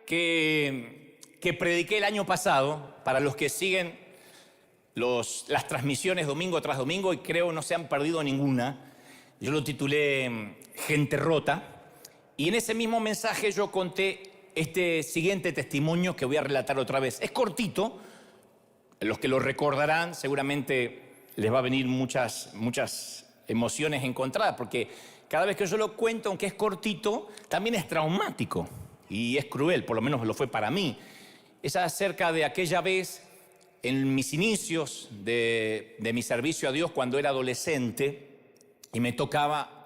que prediqué el año pasado, para los que siguen las transmisiones domingo tras domingo, y creo no se han perdido ninguna. Yo lo titulé Gente Rota, y en ese mismo mensaje yo conté este siguiente testimonio que voy a relatar otra vez. Es cortito, los que lo recordarán seguramente les va a venir muchas emociones encontradas, porque cada vez que yo lo cuento, aunque es cortito, también es traumático y es cruel, por lo menos lo fue para mí. Es acerca de aquella vez en mis inicios de mi servicio a Dios cuando era adolescente y me tocaba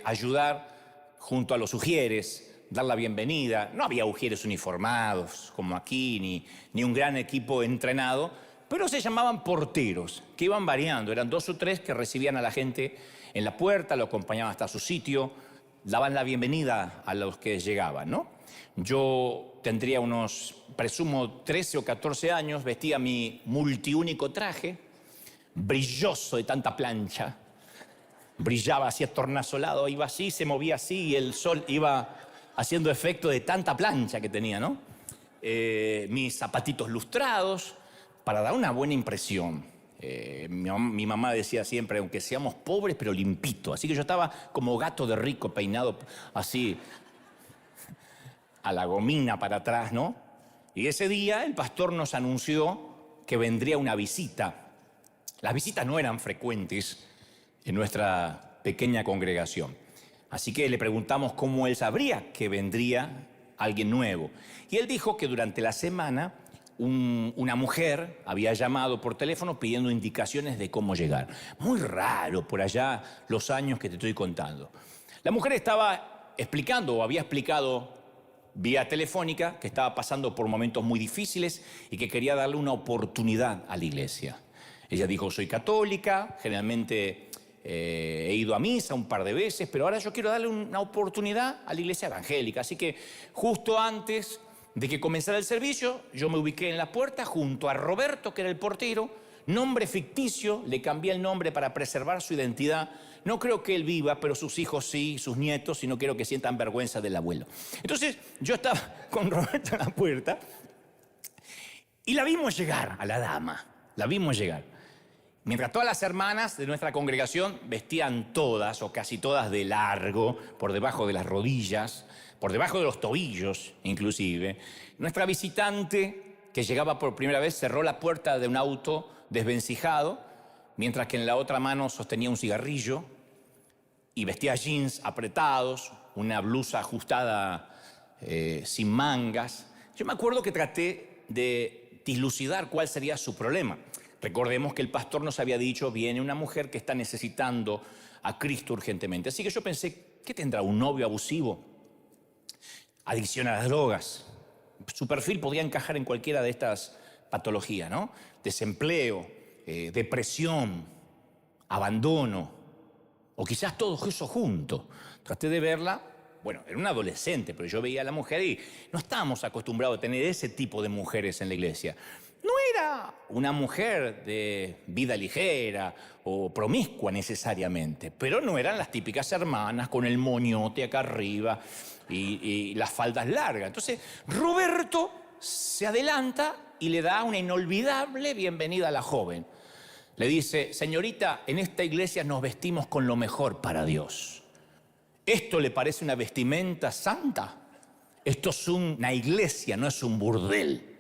ayudar junto a los ujieres, dar la bienvenida. No había ujieres uniformados como aquí, ni un gran equipo entrenado, pero se llamaban porteros, que iban variando. Eran 2 o 3 que recibían a la gente en la puerta, lo acompañaban hasta su sitio, daban la bienvenida a los que llegaban, ¿no? Yo tendría unos, presumo, 13 o 14 años, vestía mi multiúnico traje, brilloso de tanta plancha, brillaba así tornasolado, iba así, se movía así y el sol iba haciendo efecto de tanta plancha que tenía, ¿no? Mis zapatitos lustrados, para dar una buena impresión. Mi mamá decía siempre, aunque seamos pobres, pero limpito. Así que yo estaba como gato de rico, peinado así, a la gomina para atrás, ¿no? Y ese día el pastor nos anunció que vendría una visita. Las visitas no eran frecuentes en nuestra pequeña congregación. Así que le preguntamos cómo él sabría que vendría alguien nuevo. Y él dijo que durante la semana una mujer había llamado por teléfono pidiendo indicaciones de cómo llegar. Muy raro por allá los años que te estoy contando. La mujer estaba explicando o había explicado vía telefónica que estaba pasando por momentos muy difíciles y que quería darle una oportunidad a la iglesia. Ella dijo, soy católica, generalmente he ido a misa un par de veces, pero ahora yo quiero darle una oportunidad a la iglesia evangélica. Así que justo antes de que comenzara el servicio, yo me ubiqué en la puerta junto a Roberto, que era el portero, nombre ficticio, le cambié el nombre para preservar su identidad. No creo que él viva, pero sus hijos sí, sus nietos, y no quiero que sientan vergüenza del abuelo. Entonces, yo estaba con Roberto en la puerta y la vimos llegar a la dama, la vimos llegar. Mientras todas las hermanas de nuestra congregación vestían todas o casi todas de largo, por debajo de las rodillas, por debajo de los tobillos inclusive, nuestra visitante que llegaba por primera vez cerró la puerta de un auto desvencijado, mientras que en la otra mano sostenía un cigarrillo y vestía jeans apretados, una blusa ajustada sin mangas. Yo me acuerdo que traté de dilucidar cuál sería su problema. Recordemos que el pastor nos había dicho, viene una mujer que está necesitando a Cristo urgentemente. Así que yo pensé, ¿qué tendrá? ¿Un novio abusivo? Adicción a las drogas. Su perfil podía encajar en cualquiera de estas patologías, ¿no? Desempleo, depresión, abandono, o quizás todo eso junto. Traté de verla, bueno, era una adolescente, pero yo veía a la mujer y no estábamos acostumbrados a tener ese tipo de mujeres en la iglesia. No era una mujer de vida ligera o promiscua necesariamente, pero no eran las típicas hermanas con el moñote acá arriba y las faldas largas. Entonces, Roberto se adelanta y le da una inolvidable bienvenida a la joven. Le dice, señorita, en esta iglesia nos vestimos con lo mejor para Dios. ¿Esto le parece una vestimenta santa? Esto es una iglesia, no es un burdel.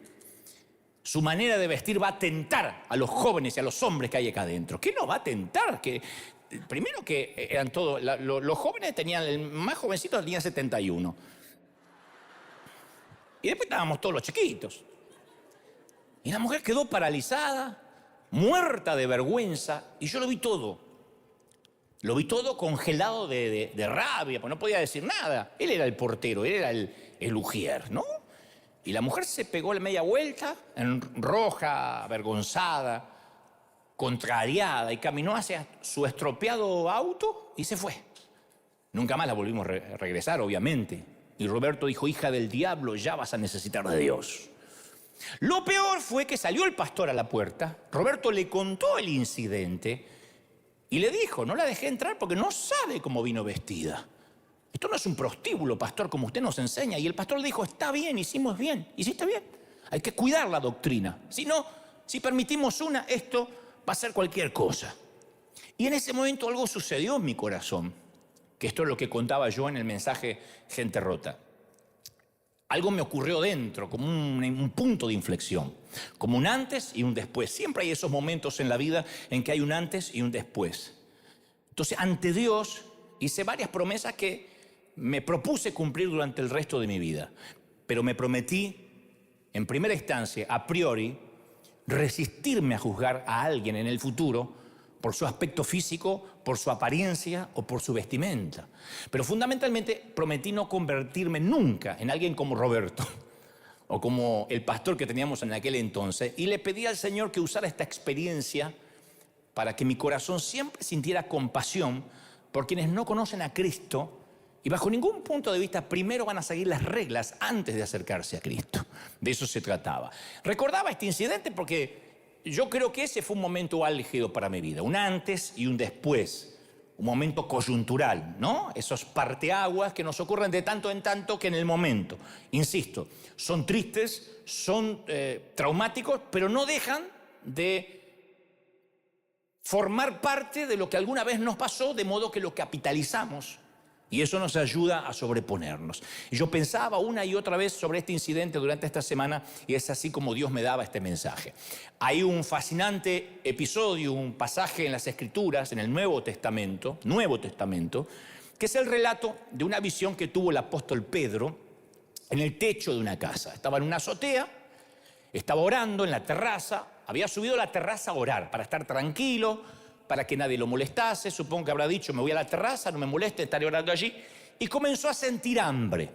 Su manera de vestir va a tentar a los jóvenes y a los hombres que hay acá adentro. ¿Qué nos va a tentar? Primero que eran todos, los jóvenes tenían, el más jovencito tenía 71. Y después estábamos todos los chiquitos. Y la mujer quedó paralizada, muerta de vergüenza, y yo lo vi todo. Lo vi todo congelado de rabia, porque no podía decir nada. Él era el portero, él era el ujier, ¿no? Y la mujer se pegó la media vuelta, en roja, avergonzada, contrariada, y caminó hacia su estropeado auto y se fue. Nunca más la volvimos a regresar, obviamente. Y Roberto dijo, hija del diablo, ya vas a necesitar de Dios. Lo peor fue que salió el pastor a la puerta, Roberto le contó el incidente y le dijo, no la dejé entrar porque no sabe cómo vino vestida. Esto no es un prostíbulo, pastor, como usted nos enseña. Y el pastor le dijo, está bien, hicimos bien, hiciste bien. Hay que cuidar la doctrina. Si no, si permitimos esto va a ser cualquier cosa. Y en ese momento algo sucedió en mi corazón, que esto es lo que contaba yo en el mensaje Gente Rota. Algo me ocurrió dentro, como un punto de inflexión, como un antes y un después. Siempre hay esos momentos en la vida en que hay un antes y un después. Entonces, ante Dios hice varias promesas que me propuse cumplir durante el resto de mi vida, pero me prometí, en primera instancia, a priori, resistirme a juzgar a alguien en el futuro por su aspecto físico, por su apariencia o por su vestimenta. Pero fundamentalmente prometí no convertirme nunca en alguien como Roberto o como el pastor que teníamos en aquel entonces, y le pedí al Señor que usara esta experiencia para que mi corazón siempre sintiera compasión por quienes no conocen a Cristo y bajo ningún punto de vista primero van a seguir las reglas antes de acercarse a Cristo. De eso se trataba. Recordaba este incidente porque yo creo que ese fue un momento álgido para mi vida, un antes y un después, un momento coyuntural, ¿no? Esos parteaguas que nos ocurren de tanto en tanto que en el momento, insisto, son tristes, son traumáticos, pero no dejan de formar parte de lo que alguna vez nos pasó, de modo que lo capitalizamos. Y eso nos ayuda a sobreponernos. Y yo pensaba una y otra vez sobre este incidente durante esta semana y es así como Dios me daba este mensaje. Hay un fascinante episodio, un pasaje en las Escrituras, en el Nuevo Testamento, que es el relato de una visión que tuvo el apóstol Pedro en el techo de una casa. Estaba en una azotea, estaba orando en la terraza, había subido a la terraza a orar para estar tranquilo, para que nadie lo molestase. Supongo que habrá dicho, me voy a la terraza, no me moleste, estaré orando allí. Y comenzó a sentir hambre.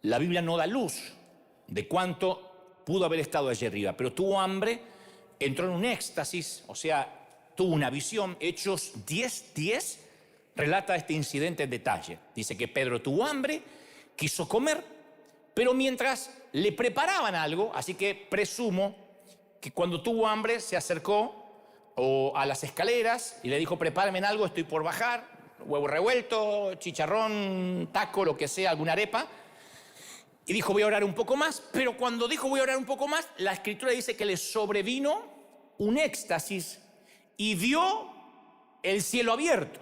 La Biblia no da luz de cuánto pudo haber estado allí arriba, pero tuvo hambre, entró en un éxtasis, o sea, tuvo una visión. Hechos 10:10 relata este incidente en detalle. Dice que Pedro tuvo hambre, quiso comer, pero mientras le preparaban algo, así que presumo que cuando tuvo hambre se acercó a las escaleras y le dijo, prepárame algo, estoy por bajar, huevo revuelto, chicharrón, taco, lo que sea, alguna arepa. Y dijo, voy a orar un poco más, pero cuando dijo voy a orar un poco más, la Escritura dice que le sobrevino un éxtasis y vio el cielo abierto.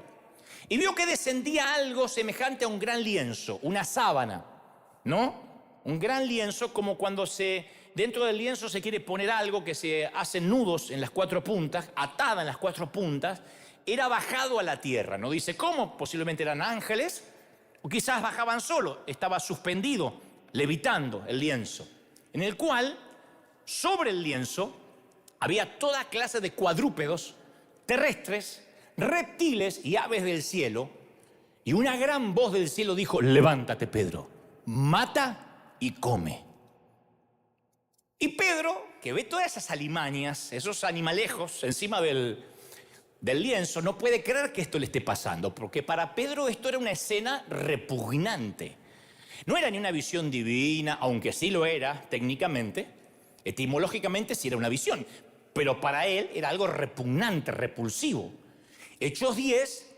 Y vio que descendía algo semejante a un gran lienzo, una sábana, ¿no? Un gran lienzo, como cuando dentro del lienzo se quiere poner algo que se hacen nudos en las cuatro puntas, atada en las cuatro puntas, era bajado a la tierra. No dice cómo, posiblemente eran ángeles, o quizás bajaban solo, estaba suspendido, levitando el lienzo, en el cual, sobre el lienzo, había toda clase de cuadrúpedos, terrestres, reptiles y aves del cielo, y una gran voz del cielo dijo, levántate, Pedro, mata y come. Y Pedro, que ve todas esas alimañas, esos animalejos encima del lienzo, no puede creer que esto le esté pasando, porque para Pedro esto era una escena repugnante. No era ni una visión divina, aunque sí lo era técnicamente, etimológicamente sí era una visión, pero para él era algo repugnante, repulsivo. Hechos 10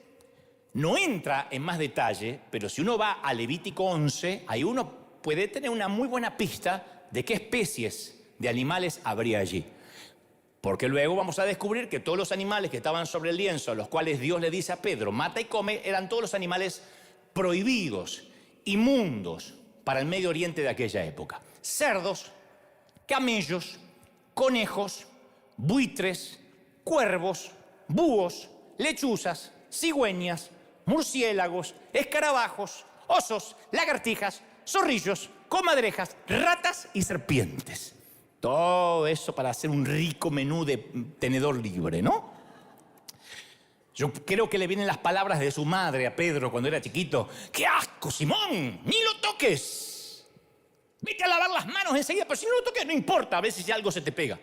no entra en más detalle, pero si uno va a Levítico 11, ahí uno puede tener una muy buena pista de qué especies de animales habría allí. Porque luego vamos a descubrir que todos los animales que estaban sobre el lienzo, a los cuales Dios le dice a Pedro, mata y come, eran todos los animales prohibidos, inmundos para el Medio Oriente de aquella época. Cerdos, camellos, conejos, buitres, cuervos, búhos, lechuzas, cigüeñas, murciélagos, escarabajos, osos, lagartijas, zorrillos, comadrejas, ratas y serpientes. Todo eso para hacer un rico menú de tenedor libre, ¿no? Yo creo que le vienen las palabras de su madre a Pedro cuando era chiquito. ¡Qué asco, Simón! ¡Ni lo toques! Vete a lavar las manos enseguida, pero si no lo toques no importa, a veces si algo se te pega.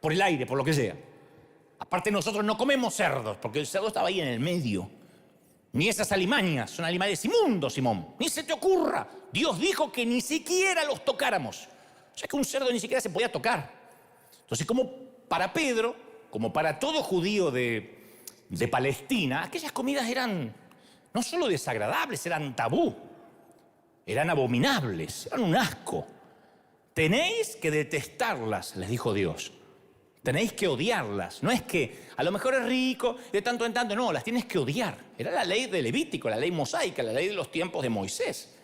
Por el aire, por lo que sea. Aparte nosotros no comemos cerdos, porque el cerdo estaba ahí en el medio. Ni esas alimañas, son animales inmundos, Simón. Ni se te ocurra. Dios dijo que ni siquiera los tocáramos. O sea que un cerdo ni siquiera se podía tocar. Entonces, como para Pedro, como para todo judío de Palestina, aquellas comidas eran no solo desagradables, eran tabú, eran abominables, eran un asco. Tenéis que detestarlas, les dijo Dios. Tenéis que odiarlas. No es que a lo mejor es rico, de tanto en tanto, no, las tienes que odiar. Era la ley de Levítico, la ley mosaica, la ley de los tiempos de Moisés.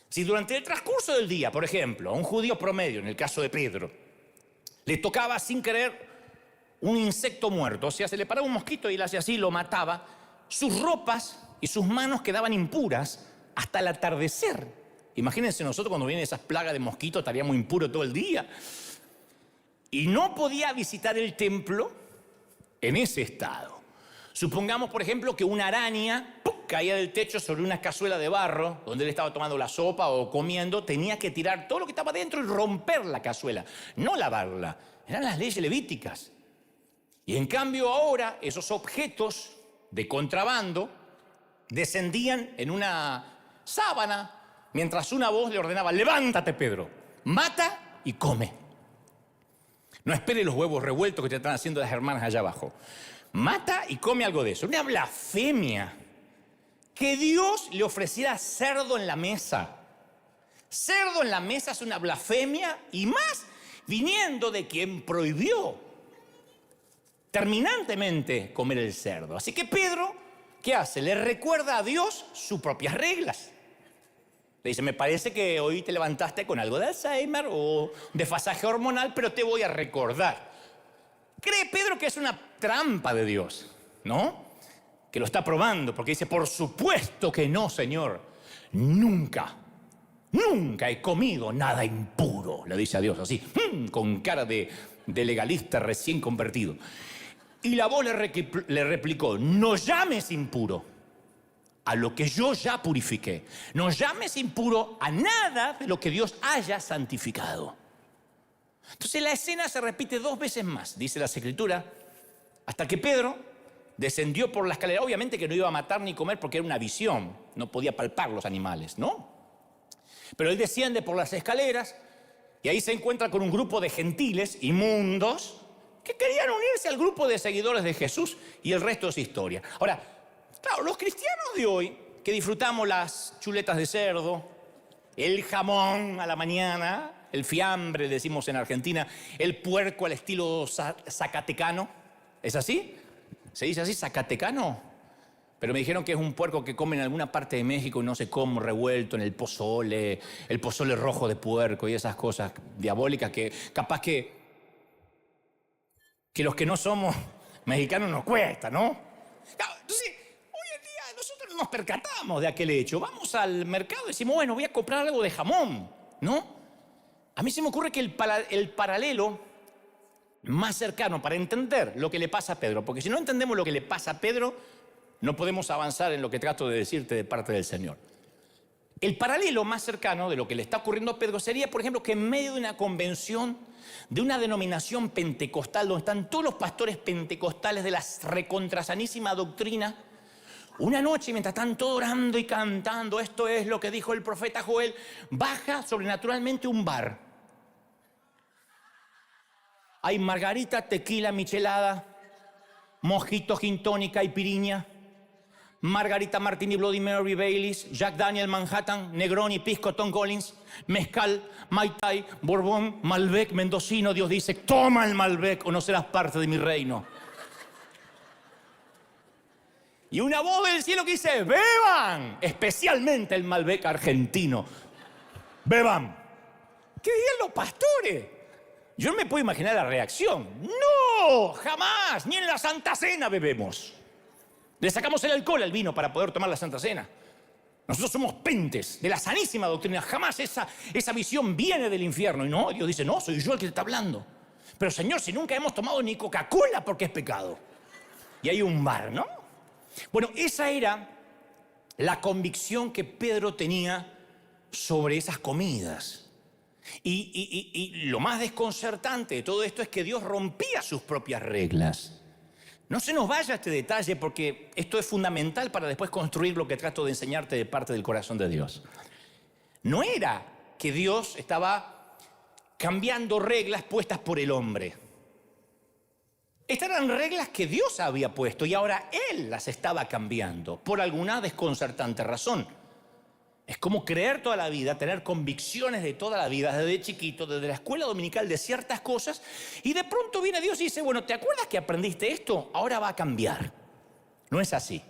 Si durante el transcurso del día, por ejemplo, a un judío promedio, en el caso de Pedro, le tocaba sin querer un insecto muerto, o sea, se le paraba un mosquito y él hacía así, lo mataba, sus ropas y sus manos quedaban impuras hasta el atardecer. Imagínense nosotros cuando vienen esas plagas de mosquitos, estaríamos impuros todo el día. Y no podía visitar el templo en ese estado. Supongamos, por ejemplo, que una araña caía del techo sobre una cazuela de barro, donde él estaba tomando la sopa o comiendo, tenía que tirar todo lo que estaba dentro y romper la cazuela, no lavarla. Eran las leyes levíticas. Y en cambio ahora, esos objetos de contrabando descendían en una sábana, mientras una voz le ordenaba: levántate, Pedro, mata y come. No espere los huevos revueltos que te están haciendo las hermanas allá abajo. Mata y come algo de eso. Una blasfemia. Que Dios le ofreciera cerdo en la mesa. Cerdo en la mesa es una blasfemia, y más viniendo de quien prohibió terminantemente comer el cerdo. Así que Pedro, ¿qué hace? Le recuerda a Dios sus propias reglas. Le dice: me parece que hoy te levantaste con algo de Alzheimer o desfasaje hormonal, pero te voy a recordar. Cree Pedro que es una trampa de Dios, ¿no? Que lo está probando, porque dice: por supuesto que no, Señor. Nunca he comido nada impuro, le dice a Dios así, con cara de legalista recién convertido. Y la voz le replicó: no llames impuro a lo que yo ya purifiqué. No llames impuro a nada de lo que Dios haya santificado. Entonces la escena se repite 2 veces más, dice la Escritura, hasta que Pedro descendió por la escalera. Obviamente que no iba a matar ni comer porque era una visión, no podía palpar los animales, ¿no? Pero él desciende por las escaleras y ahí se encuentra con un grupo de gentiles inmundos que querían unirse al grupo de seguidores de Jesús, y el resto es historia. Ahora, claro, los cristianos de hoy, que disfrutamos las chuletas de cerdo, el jamón a la mañana, el fiambre, decimos en Argentina, el puerco al estilo zacatecano, ¿es así? ¿Se dice así, zacatecano? Pero me dijeron que es un puerco que comen en alguna parte de México y no sé cómo, revuelto en el pozole rojo de puerco y esas cosas diabólicas que capaz que los que no somos mexicanos nos cuesta, ¿no? Claro, entonces, hoy en día nosotros no nos percatamos de aquel hecho. Vamos al mercado y decimos: bueno, voy a comprar algo de jamón, ¿no? A mí se me ocurre que el paralelo más cercano para entender lo que le pasa a Pedro, porque si no entendemos lo que le pasa a Pedro, no podemos avanzar en lo que trato de decirte de parte del Señor. El paralelo más cercano de lo que le está ocurriendo a Pedro sería, por ejemplo, que en medio de una convención, de una denominación pentecostal, donde están todos los pastores pentecostales de la recontrasanísima doctrina, una noche, mientras están todos orando y cantando, esto es lo que dijo el profeta Joel, baja sobrenaturalmente un bar. Hay margarita, tequila, michelada, mojito, gin tónica y piriña, Margarita Martini, Bloody Mary, Baileys, Jack Daniel, Manhattan, Negroni, Pisco, Tom Collins, Mezcal, Mai Tai, Borbón, Malbec, Mendocino. Dios dice: toma el Malbec o no serás parte de mi reino. Y una voz del cielo que dice: beban, especialmente el Malbec argentino. Beban. ¿Qué dirían los pastores? Yo no me puedo imaginar la reacción. No, jamás, ni en la Santa Cena bebemos. Le sacamos el alcohol al vino para poder tomar la Santa Cena. Nosotros somos pentes de la sanísima doctrina. Jamás esa visión viene del infierno. Y no, Dios dice: no, soy yo el que te está hablando. Pero Señor, si nunca hemos tomado ni Coca-Cola, porque es pecado. Y hay un bar, ¿no? Bueno, esa era la convicción que Pedro tenía sobre esas comidas. Y lo más desconcertante de todo esto es que Dios rompía sus propias reglas. No se nos vaya este detalle, porque esto es fundamental para después construir lo que trato de enseñarte de parte del corazón de Dios. No era que Dios estaba cambiando reglas puestas por el hombre. Estas eran reglas que Dios había puesto y ahora Él las estaba cambiando por alguna desconcertante razón. Es como creer toda la vida, tener convicciones de toda la vida, desde chiquito, desde la escuela dominical, de ciertas cosas, y de pronto viene Dios y dice, bueno, ¿te acuerdas que aprendiste esto? Ahora va a cambiar. No es así.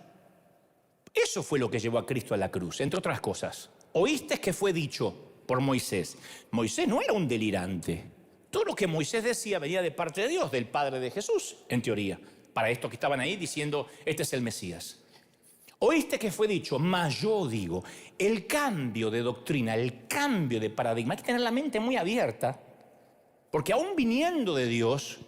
Eso fue lo que llevó a Cristo a la cruz, entre otras cosas. Oíste que fue dicho por Moisés. Moisés no era un delirante. Todo lo que Moisés decía venía de parte de Dios, del Padre de Jesús, en teoría. Para estos que estaban ahí diciendo, este es el Mesías. Oíste que fue dicho, mas yo digo, el cambio de doctrina, el cambio de paradigma, hay que tener la mente muy abierta, porque aún viniendo de Dios,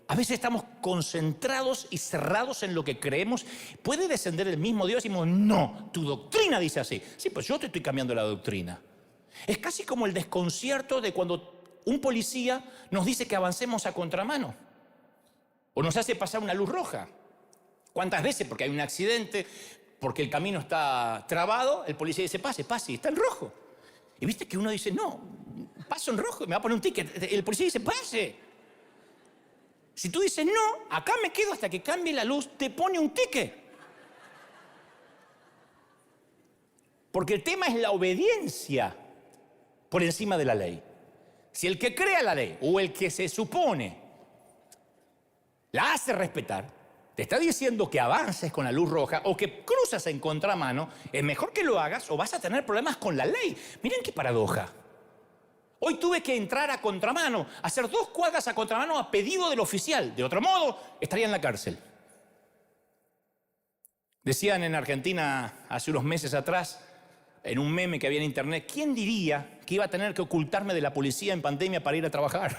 a veces estamos concentrados y cerrados en lo que creemos. Puede descender el mismo Dios y decimos, no, tu doctrina dice así. Sí, pues yo te estoy cambiando la doctrina. Es casi como el desconcierto de cuando un policía nos dice que avancemos a contramano o nos hace pasar una luz roja. ¿Cuántas veces? Porque hay un accidente, porque el camino está trabado, el policía dice, pase, pase, y está en rojo. Y viste que uno dice, no, paso en rojo, me va a poner un ticket. El policía dice, pase. Si tú dices, no, acá me quedo hasta que cambie la luz, te pone un ticket. Porque el tema es la obediencia por encima de la ley. Si el que crea la ley o el que se supone la hace respetar, te está diciendo que avances con la luz roja o que cruzas en contramano, es mejor que lo hagas o vas a tener problemas con la ley. Miren qué paradoja. Hoy tuve que entrar a contramano, hacer 2 cuadras a contramano a pedido del oficial. De otro modo, estaría en la cárcel. Decían en Argentina hace unos meses atrás, en un meme que había en internet, ¿quién diría que iba a tener que ocultarme de la policía en pandemia para ir a trabajar?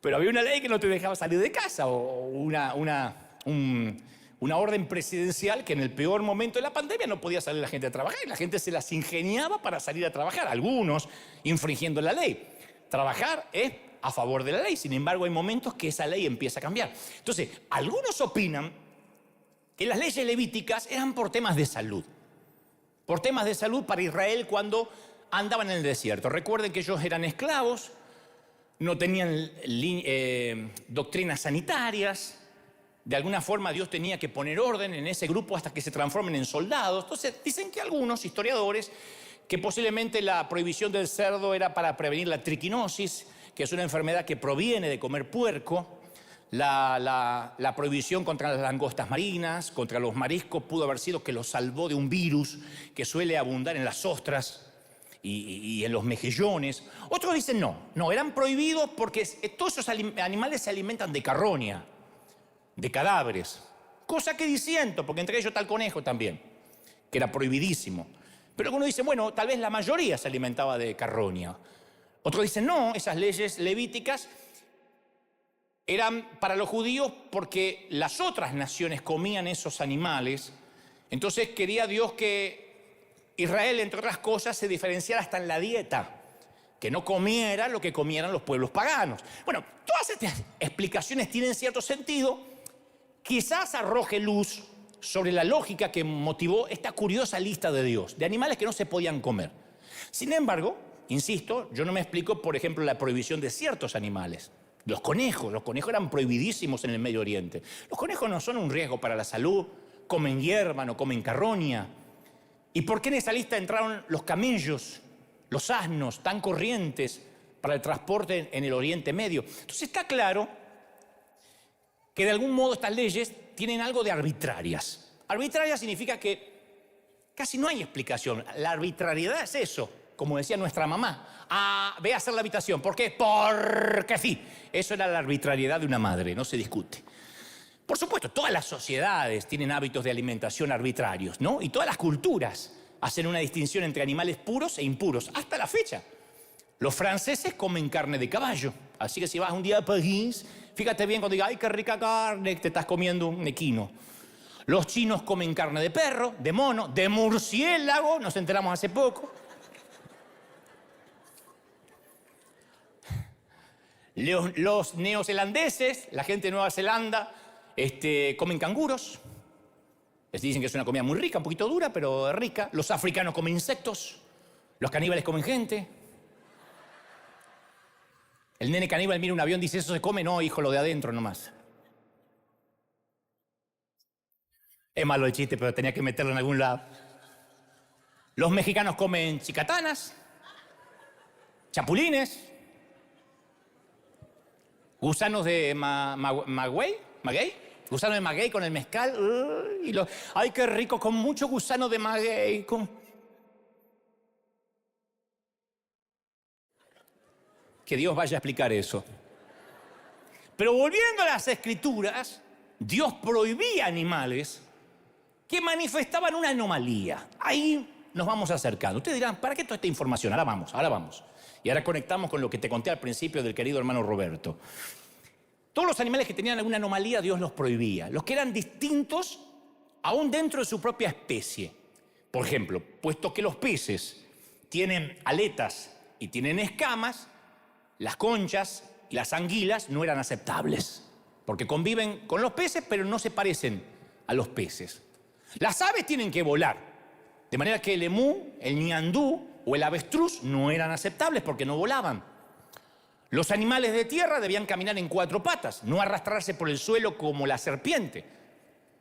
Pero había una ley que no te dejaba salir de casa, o una orden presidencial que en el peor momento de la pandemia no podía salir la gente a trabajar, y la gente se las ingeniaba para salir a trabajar, algunos infringiendo la ley. Trabajar es a favor de la ley, sin embargo hay momentos que esa ley empieza a cambiar. Entonces, algunos opinan que las leyes levíticas eran por temas de salud. Por temas de salud para Israel cuando andaban en el desierto. Recuerden que ellos eran esclavos, no tenían doctrinas sanitarias. De alguna forma Dios tenía que poner orden en ese grupo hasta que se transformen en soldados. Entonces dicen que algunos historiadores que posiblemente la prohibición del cerdo era para prevenir la triquinosis, que es una enfermedad que proviene de comer puerco. La prohibición contra las langostas marinas, contra los mariscos, pudo haber sido que los salvó de un virus que suele abundar en las ostras y en los mejillones. Otros dicen no, eran prohibidos porque todos esos animales se alimentan de carroña, de cadáveres. Cosa que disiento, porque entre ellos está el conejo también, que era prohibidísimo. Pero algunos dicen, bueno, tal vez la mayoría se alimentaba de carroña. Otros dicen, no, esas leyes levíticas eran para los judíos porque las otras naciones comían esos animales. Entonces quería Dios que Israel, entre otras cosas, se diferenciara hasta en la dieta, que no comiera lo que comieran los pueblos paganos. Bueno, todas estas explicaciones tienen cierto sentido. Quizás arroje luz sobre la lógica que motivó esta curiosa lista de Dios, de animales que no se podían comer. Sin embargo, insisto, yo no me explico, por ejemplo, la prohibición de ciertos animales. Los conejos eran prohibidísimos en el Medio Oriente. Los conejos no son un riesgo para la salud, comen hierba, no comen carroña. ¿Y por qué en esa lista entraron los camellos, los asnos, tan corrientes para el transporte en el Oriente Medio? Entonces está claro que de algún modo estas leyes tienen algo de arbitrarias. Arbitraria significa que casi no hay explicación. La arbitrariedad es eso, como decía nuestra mamá. Ve a hacer la habitación. ¿Por qué? Porque sí. Eso era la arbitrariedad de una madre, no se discute. Por supuesto, todas las sociedades tienen hábitos de alimentación arbitrarios, ¿no? Y todas las culturas hacen una distinción entre animales puros e impuros, hasta la fecha. Los franceses comen carne de caballo, así que si vas un día a París, fíjate bien cuando digas, ¡ay, qué rica carne! Te estás comiendo un equino. Los chinos comen carne de perro, de mono, de murciélago, nos enteramos hace poco. Los neozelandeses, la gente de Nueva Zelanda, comen canguros. Les dicen que es una comida muy rica, un poquito dura, pero rica. Los africanos comen insectos. Los caníbales comen gente. El nene caníbal mira un avión y dice, ¿eso se come? No, hijo, lo de adentro nomás. Es malo el chiste, pero tenía que meterlo en algún lado. Los mexicanos comen chicatanas, chapulines, gusanos de maguey, gusano de maguey con el mezcal. ¡Ay, qué rico! Con mucho gusano de maguey. Que Dios vaya a explicar eso. Pero volviendo a las Escrituras, Dios prohibía animales que manifestaban una anomalía. Ahí nos vamos acercando. Ustedes dirán, ¿para qué toda esta información? Ahora vamos. Y ahora conectamos con lo que te conté al principio del querido hermano Roberto. Todos los animales que tenían alguna anomalía, Dios los prohibía. Los que eran distintos, aún dentro de su propia especie. Por ejemplo, puesto que los peces tienen aletas y tienen escamas, las conchas y las anguilas no eran aceptables. Porque conviven con los peces, pero no se parecen a los peces. Las aves tienen que volar. De manera que el emú, el ñandú o el avestruz no eran aceptables porque no volaban. Los animales de tierra debían caminar en 4 patas, no arrastrarse por el suelo como la serpiente.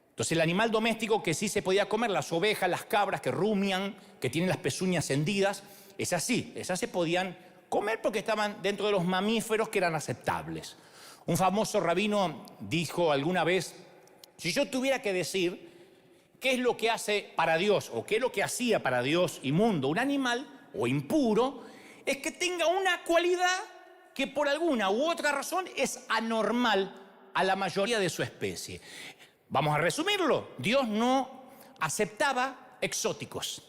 Entonces el animal doméstico que sí se podía comer, las ovejas, las cabras que rumian, que tienen las pezuñas hendidas, esas se podían comer porque estaban dentro de los mamíferos que eran aceptables. Un famoso rabino dijo alguna vez, si yo tuviera que decir qué es lo que hace para Dios o qué es lo que hacía para Dios inmundo un animal o impuro, es que tenga una cualidad que por alguna u otra razón es anormal a la mayoría de su especie. Vamos a resumirlo. Dios no aceptaba exóticos.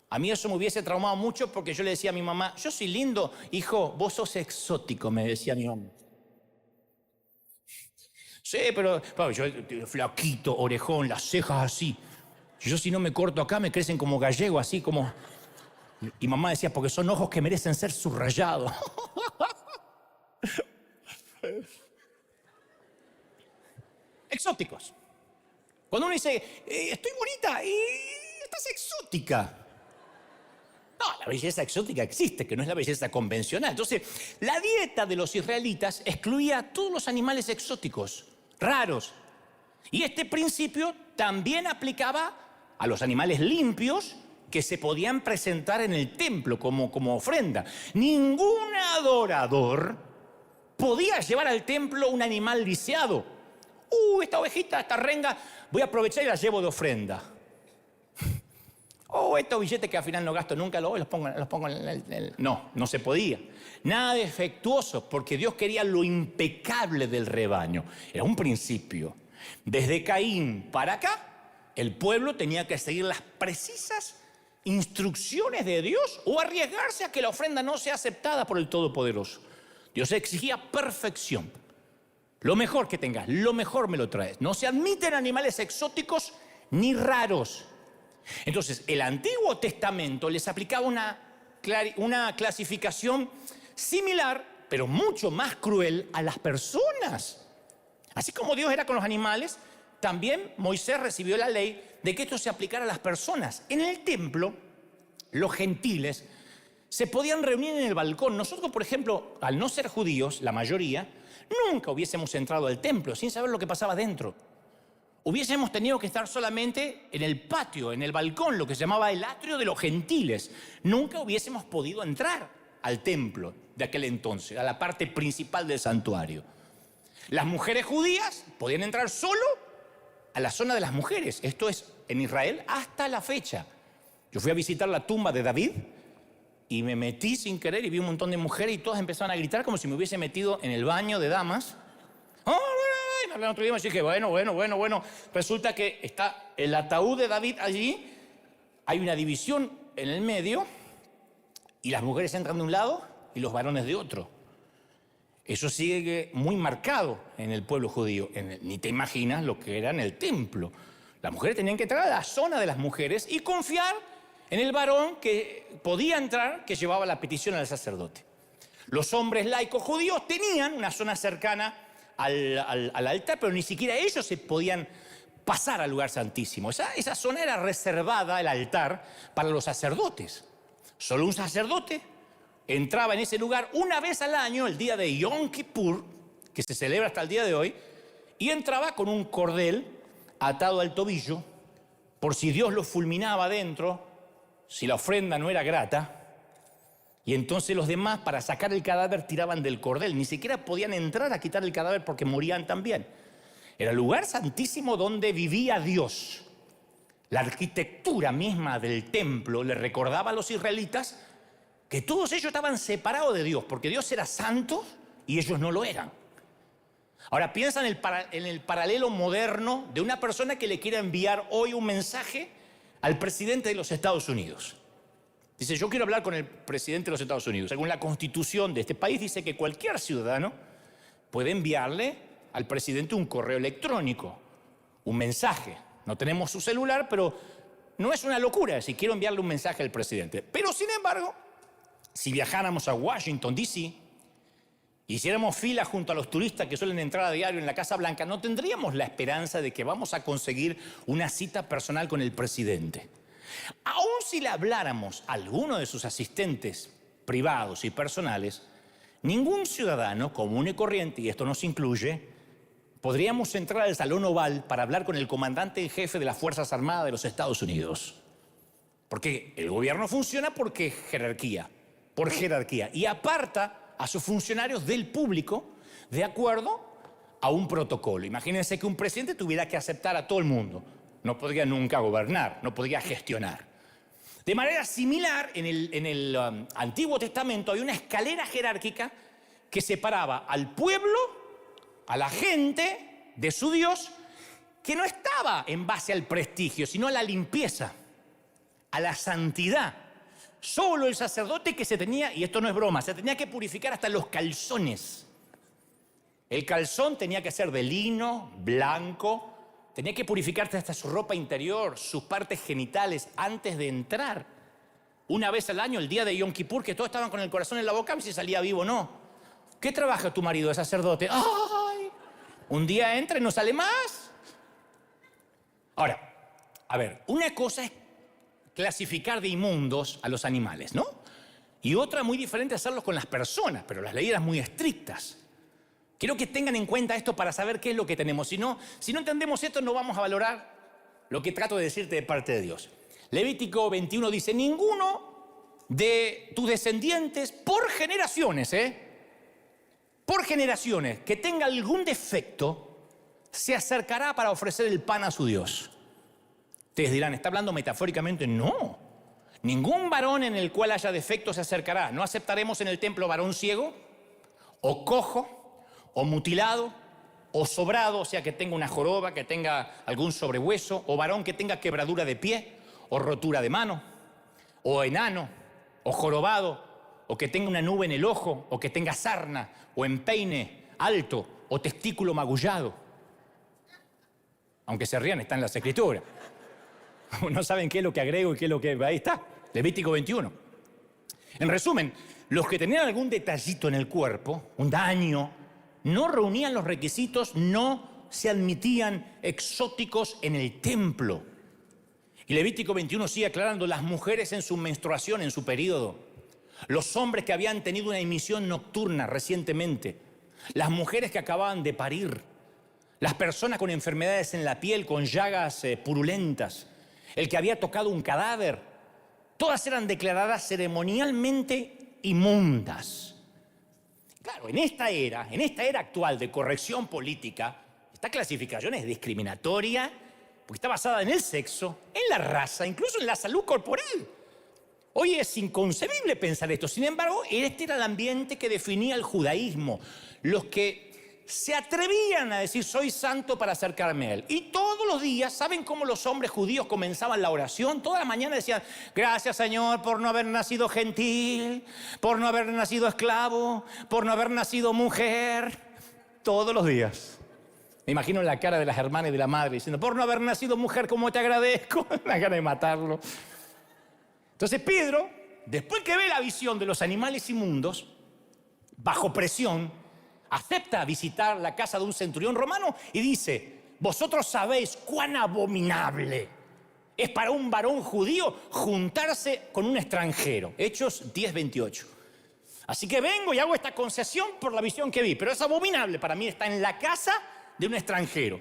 A mí eso me hubiese traumado mucho porque yo le decía a mi mamá, yo soy lindo, hijo, vos sos exótico, me decía mi mamá. Sí, pero yo flaquito, orejón, las cejas así. Yo si no me corto acá me crecen como gallego, así como... Y mamá decía, porque son ojos que merecen ser subrayados. Exóticos. Cuando uno dice, estoy bonita y estás exótica. No, la belleza exótica existe, que no es la belleza convencional. Entonces, la dieta de los israelitas excluía a todos los animales exóticos, raros. Y este principio también aplicaba a los animales limpios que se podían presentar en el templo como ofrenda. Ningún adorador podía llevar al templo un animal lisiado. Esta ovejita, esta renga, voy a aprovechar y la llevo de ofrenda. Estos billetes que al final no gasto nunca, los pongo en el... No se podía. Nada defectuoso, porque Dios quería lo impecable del rebaño. Era un principio. Desde Caín para acá, el pueblo tenía que seguir las precisas instrucciones de Dios o arriesgarse a que la ofrenda no sea aceptada por el Todopoderoso. Dios exigía perfección. Lo mejor que tengas, lo mejor me lo traes. No se admiten animales exóticos ni raros. Entonces, el Antiguo Testamento les aplicaba una clasificación similar, pero mucho más cruel a las personas. Así como Dios era con los animales, también Moisés recibió la ley de que esto se aplicara a las personas. En el templo, los gentiles se podían reunir en el balcón. Nosotros, por ejemplo, al no ser judíos, la mayoría, nunca hubiésemos entrado al templo sin saber lo que pasaba dentro. Hubiésemos tenido que estar solamente en el patio, en el balcón, lo que se llamaba el atrio de los gentiles. Nunca hubiésemos podido entrar al templo de aquel entonces, a la parte principal del santuario. Las mujeres judías podían entrar solo a la zona de las mujeres. Esto es en Israel hasta la fecha. Yo fui a visitar la tumba de David y me metí sin querer y vi un montón de mujeres y todas empezaron a gritar como si me hubiese metido en el baño de damas. Me hablaron otro idioma y dije, bueno. Resulta que está el ataúd de David allí, hay una división en el medio y las mujeres entran de un lado y los varones de otro. Eso sigue muy marcado en el pueblo judío. Ni te imaginas lo que era en el templo. Las mujeres tenían que entrar a la zona de las mujeres y confiar en el varón que podía entrar, que llevaba la petición al sacerdote. Los hombres laicos judíos tenían una zona cercana al altar, pero ni siquiera ellos se podían pasar al lugar santísimo. Esa zona era reservada, el altar, para los sacerdotes. Solo un sacerdote entraba en ese lugar una vez al año, el día de Yom Kippur, que se celebra hasta el día de hoy, y entraba con un cordel atado al tobillo, por si Dios lo fulminaba adentro, si la ofrenda no era grata. Y entonces los demás, para sacar el cadáver, tiraban del cordel. Ni siquiera podían entrar a quitar el cadáver porque morían también. Era el lugar santísimo donde vivía Dios. La arquitectura misma del templo le recordaba a los israelitas que todos ellos estaban separados de Dios, porque Dios era santo y ellos no lo eran. Ahora piensa en el paralelo moderno de una persona que le quiere enviar hoy un mensaje al presidente de los Estados Unidos. Dice, yo quiero hablar con el presidente de los Estados Unidos. Según la constitución de este país, dice que cualquier ciudadano puede enviarle al presidente un correo electrónico, un mensaje. No tenemos su celular, pero no es una locura si quiero enviarle un mensaje al presidente. Pero, sin embargo, si viajáramos a Washington, D.C., hiciéramos fila junto a los turistas que suelen entrar a diario en la Casa Blanca, no tendríamos la esperanza de que vamos a conseguir una cita personal con el presidente. Aún si le habláramos a alguno de sus asistentes privados y personales, ningún ciudadano común y corriente, y esto nos incluye, podríamos entrar al Salón Oval para hablar con el comandante en jefe de las Fuerzas Armadas de los Estados Unidos. Porque el gobierno funciona porque por jerarquía, y aparta a sus funcionarios del público de acuerdo a un protocolo. Imagínense que un presidente tuviera que aceptar a todo el mundo. No podría nunca gobernar, no podría gestionar. De manera similar, en el Antiguo Testamento hay una escalera jerárquica que separaba al pueblo, a la gente de su Dios, que no estaba en base al prestigio, sino a la limpieza, a la santidad. Solo el sacerdote que se tenía, y esto no es broma, se tenía que purificar hasta los calzones. El calzón tenía que ser de lino, blanco, tenía que purificarse hasta su ropa interior, sus partes genitales, antes de entrar. Una vez al año, el día de Yom Kippur, que todos estaban con el corazón en la boca, a ver si salía vivo o no. ¿Qué trabaja tu marido de sacerdote? ¡Ay! Un día entra y no sale más. Ahora, a ver, una cosa es clasificar de inmundos a los animales, ¿no? Y otra muy diferente hacerlo con las personas, pero las leyes eran muy estrictas. Quiero que tengan en cuenta esto para saber qué es lo que tenemos. Si no entendemos esto, no vamos a valorar lo que trato de decirte de parte de Dios. Levítico 21 dice, ninguno de tus descendientes por generaciones, por generaciones, que tenga algún defecto, se acercará para ofrecer el pan a su Dios. Ustedes dirán, ¿está hablando metafóricamente? No. Ningún varón en el cual haya defecto se acercará. No aceptaremos en el templo varón ciego o cojo, o mutilado, o sobrado, o sea, que tenga una joroba, que tenga algún sobrehueso, o varón que tenga quebradura de pie, o rotura de mano, o enano, o jorobado, o que tenga una nube en el ojo, o que tenga sarna, o empeine alto, o testículo magullado. Aunque se rían, está en las Escrituras. No saben qué es lo que agrego y qué es lo que... Ahí está, Levítico 21. En resumen, los que tenían algún detallito en el cuerpo, un daño, no reunían los requisitos, no se admitían exóticos en el templo. Y Levítico 21 sigue aclarando, las mujeres en su menstruación, en su periodo, los hombres que habían tenido una emisión nocturna recientemente, las mujeres que acababan de parir, las personas con enfermedades en la piel, con llagas purulentas, el que había tocado un cadáver, todas eran declaradas ceremonialmente inmundas. Claro, en esta era actual de corrección política, esta clasificación es discriminatoria porque está basada en el sexo, en la raza, incluso en la salud corporal. Hoy es inconcebible pensar esto. Sin embargo, este era el ambiente que definía el judaísmo. Los que se atrevían a decir, soy santo para acercarme a él. Y todos los días, ¿saben cómo los hombres judíos comenzaban la oración? Toda la mañana decían, gracias Señor por no haber nacido gentil, por no haber nacido esclavo, por no haber nacido mujer. Todos los días. Me imagino la cara de las hermanas y de la madre diciendo, por no haber nacido mujer, ¿cómo te agradezco? La gana de matarlo. Entonces Pedro, después que ve la visión de los animales inmundos, bajo presión, acepta visitar la casa de un centurión romano y dice, vosotros sabéis cuán abominable es para un varón judío juntarse con un extranjero. Hechos 10:28. Así que vengo y hago esta concesión por la visión que vi, pero es abominable para mí estar en la casa de un extranjero.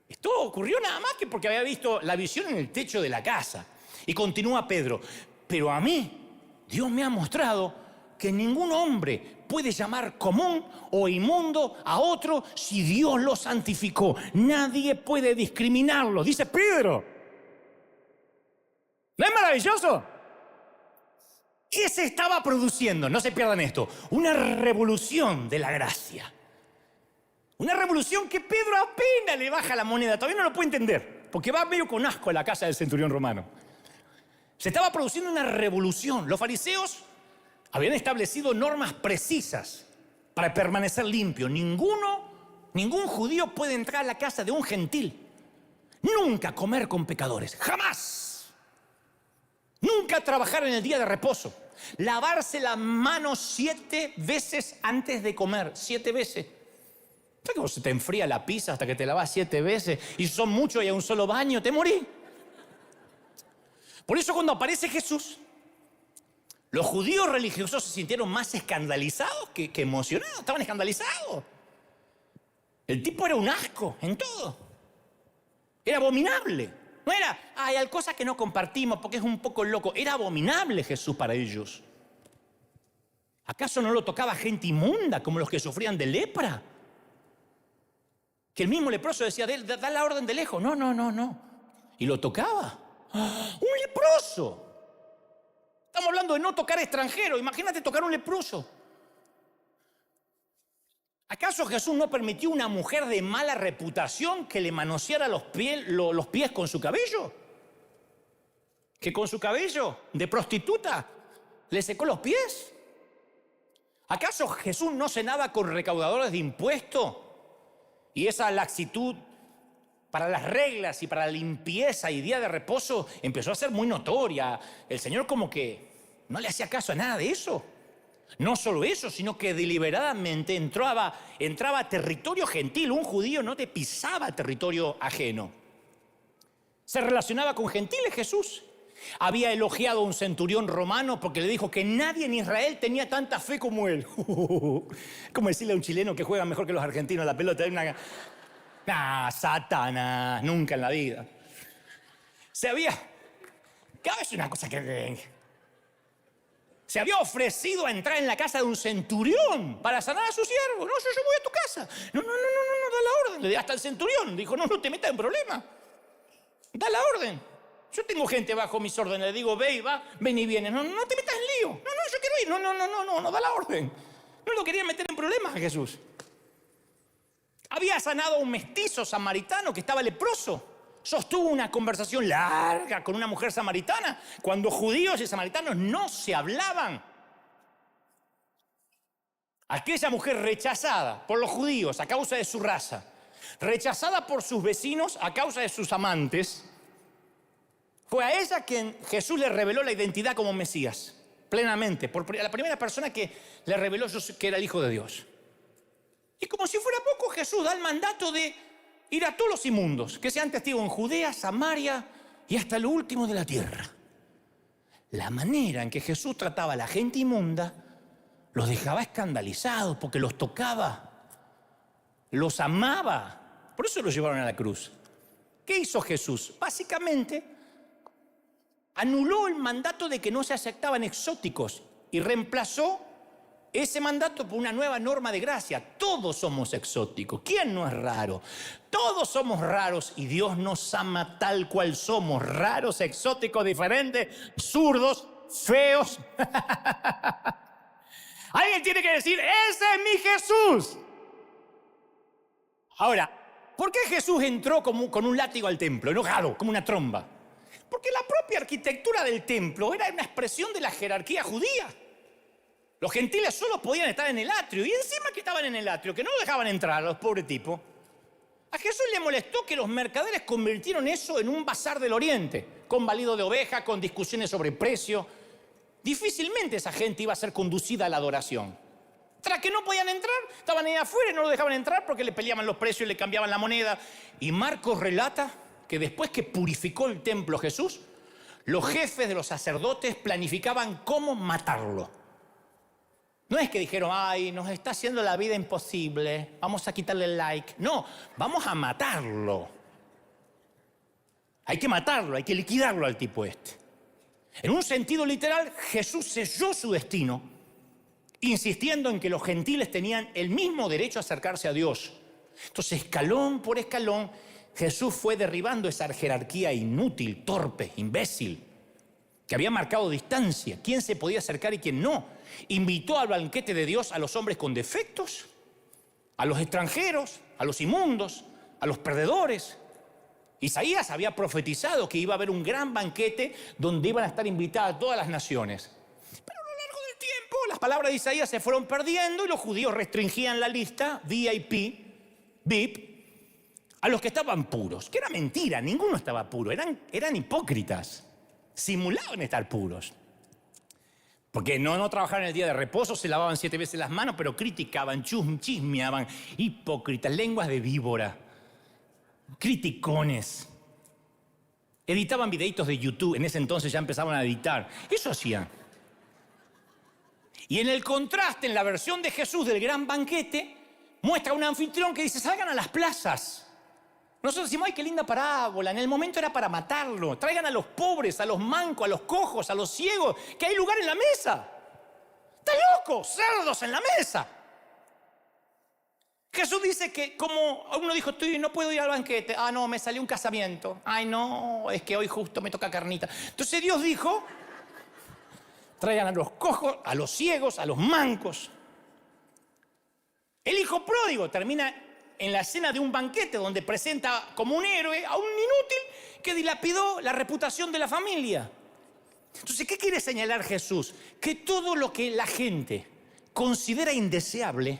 Esto ocurrió nada más que porque había visto la visión en el techo de la casa. Y continúa Pedro, pero a mí Dios me ha mostrado que ningún hombre puede llamar común o inmundo a otro si Dios lo santificó. Nadie puede discriminarlo, dice Pedro. ¿No es maravilloso? ¿Qué se estaba produciendo? No se pierdan esto. Una revolución de la gracia. Una revolución que Pedro apenas le baja la moneda. Todavía no lo puede entender, porque va medio con asco a la casa del centurión romano. Se estaba produciendo una revolución. Los fariseos habían establecido normas precisas para permanecer limpio. Ningún judío puede entrar a la casa de un gentil. Nunca comer con pecadores. ¡Jamás! Nunca trabajar en el día de reposo. Lavarse las manos 7 veces antes de comer. 7 veces. ¿Sabes cómo se te enfría la pizza hasta que te lavas 7 veces? Y son muchos y a un solo baño te morí. Por eso cuando aparece Jesús, los judíos religiosos se sintieron más escandalizados que emocionados. Estaban escandalizados. El tipo era un asco en todo. Era abominable. No era, hay cosas que no compartimos porque es un poco loco. Era abominable Jesús para ellos. ¿Acaso no lo tocaba gente inmunda como los que sufrían de lepra? Que el mismo leproso decía, da la orden de lejos. No. Y lo tocaba. ¡Un leproso! Estamos hablando de no tocar extranjero. Imagínate tocar un leproso. ¿Acaso Jesús no permitió a una mujer de mala reputación que le manoseara los pies con su cabello? ¿Que con su cabello de prostituta le secó los pies? ¿Acaso Jesús no cenaba con recaudadores de impuestos? Y esa laxitud para las reglas y para la limpieza y día de reposo empezó a ser muy notoria. El Señor como que no le hacía caso a nada de eso. No solo eso, sino que deliberadamente entraba a territorio gentil. Un judío no te pisaba territorio ajeno. Se relacionaba con gentiles Jesús. Había elogiado a un centurión romano porque le dijo que nadie en Israel tenía tanta fe como él. ¿Cómo decirle a un chileno que juega mejor que los argentinos la pelota? Satanás, nunca en la vida. Cada vez una cosa que... Se había ofrecido a entrar en la casa de un centurión para sanar a su siervo. No, yo voy a tu casa. No, da la orden. Hasta el centurión dijo, no te metas en problema. Da la orden. Yo tengo gente bajo mis órdenes. Le digo, ve y va, ven y viene. No te metas en lío. No, yo quiero ir. No, da la orden. No lo quería meter en problemas a Jesús. Había sanado a un mestizo samaritano que estaba leproso. Sostuvo una conversación larga con una mujer samaritana cuando judíos y samaritanos no se hablaban. Aquella mujer rechazada por los judíos a causa de su raza, rechazada por sus vecinos a causa de sus amantes, fue a ella quien Jesús le reveló la identidad como Mesías, plenamente, por la primera persona que le reveló que era el Hijo de Dios. Y como si fuera poco, Jesús da el mandato de ir a todos los inmundos, que sean testigos en Judea, Samaria y hasta lo último de la tierra. La manera en que Jesús trataba a la gente inmunda los dejaba escandalizados porque los tocaba, los amaba. Por eso los llevaron a la cruz. ¿Qué hizo Jesús? Básicamente anuló el mandato de que no se aceptaban exóticos y reemplazó ese mandato por una nueva norma de gracia. Todos somos exóticos. ¿Quién no es raro? Todos somos raros y Dios nos ama tal cual somos. Raros, exóticos, diferentes, zurdos, feos. Alguien tiene que decir, ese es mi Jesús. Ahora, ¿por qué Jesús entró con un látigo al templo, enojado, como una tromba? Porque la propia arquitectura del templo era una expresión de la jerarquía judía. Los gentiles solo podían estar en el atrio, y encima que estaban en el atrio, que no dejaban entrar a los pobres tipos. A Jesús le molestó que los mercaderes convirtieron eso en un bazar del oriente, con balido de oveja, con discusiones sobre precio. Difícilmente esa gente iba a ser conducida a la adoración. Tras que no podían entrar, estaban ahí afuera y no lo dejaban entrar porque le peleaban los precios y le cambiaban la moneda. Y Marcos relata que después que purificó el templo Jesús, los jefes de los sacerdotes planificaban cómo matarlo. No es que dijeron, ay, nos está haciendo la vida imposible, vamos a quitarle el like. No, vamos a matarlo. Hay que matarlo, hay que liquidarlo al tipo este. En un sentido literal, Jesús selló su destino, insistiendo en que los gentiles tenían el mismo derecho a acercarse a Dios. Entonces, escalón por escalón, Jesús fue derribando esa jerarquía inútil, torpe, imbécil, que había marcado distancia, quién se podía acercar y quién no. Invitó al banquete de Dios a los hombres con defectos, a los extranjeros, a los inmundos, a los perdedores. Isaías había profetizado que iba a haber un gran banquete donde iban a estar invitadas todas las naciones. Pero a lo largo del tiempo las palabras de Isaías se fueron perdiendo y los judíos restringían la lista VIP a los que estaban puros, que era mentira, ninguno estaba puro, eran hipócritas, simulaban estar puros. Porque no trabajaban el día de reposo, se lavaban 7 veces las manos, pero criticaban, chismeaban, hipócritas, lenguas de víbora, criticones. Editaban videitos de YouTube, en ese entonces ya empezaban a editar, eso hacían. Y en el contraste, en la versión de Jesús del gran banquete, muestra un anfitrión que dice, salgan a las plazas. Nosotros decimos, ay, qué linda parábola, en el momento era para matarlo. Traigan a los pobres, a los mancos, a los cojos, a los ciegos, que hay lugar en la mesa. ¡Está loco! ¡Cerdos en la mesa! Jesús dice que como uno dijo, no puedo ir al banquete. Ah, no, me salió un casamiento. Ay, no, es que hoy justo me toca carnita. Entonces Dios dijo, traigan a los cojos, a los ciegos, a los mancos. El hijo pródigo termina en la escena de un banquete donde presenta como un héroe a un inútil que dilapidó la reputación de la familia. Entonces, ¿qué quiere señalar Jesús? Que todo lo que la gente considera indeseable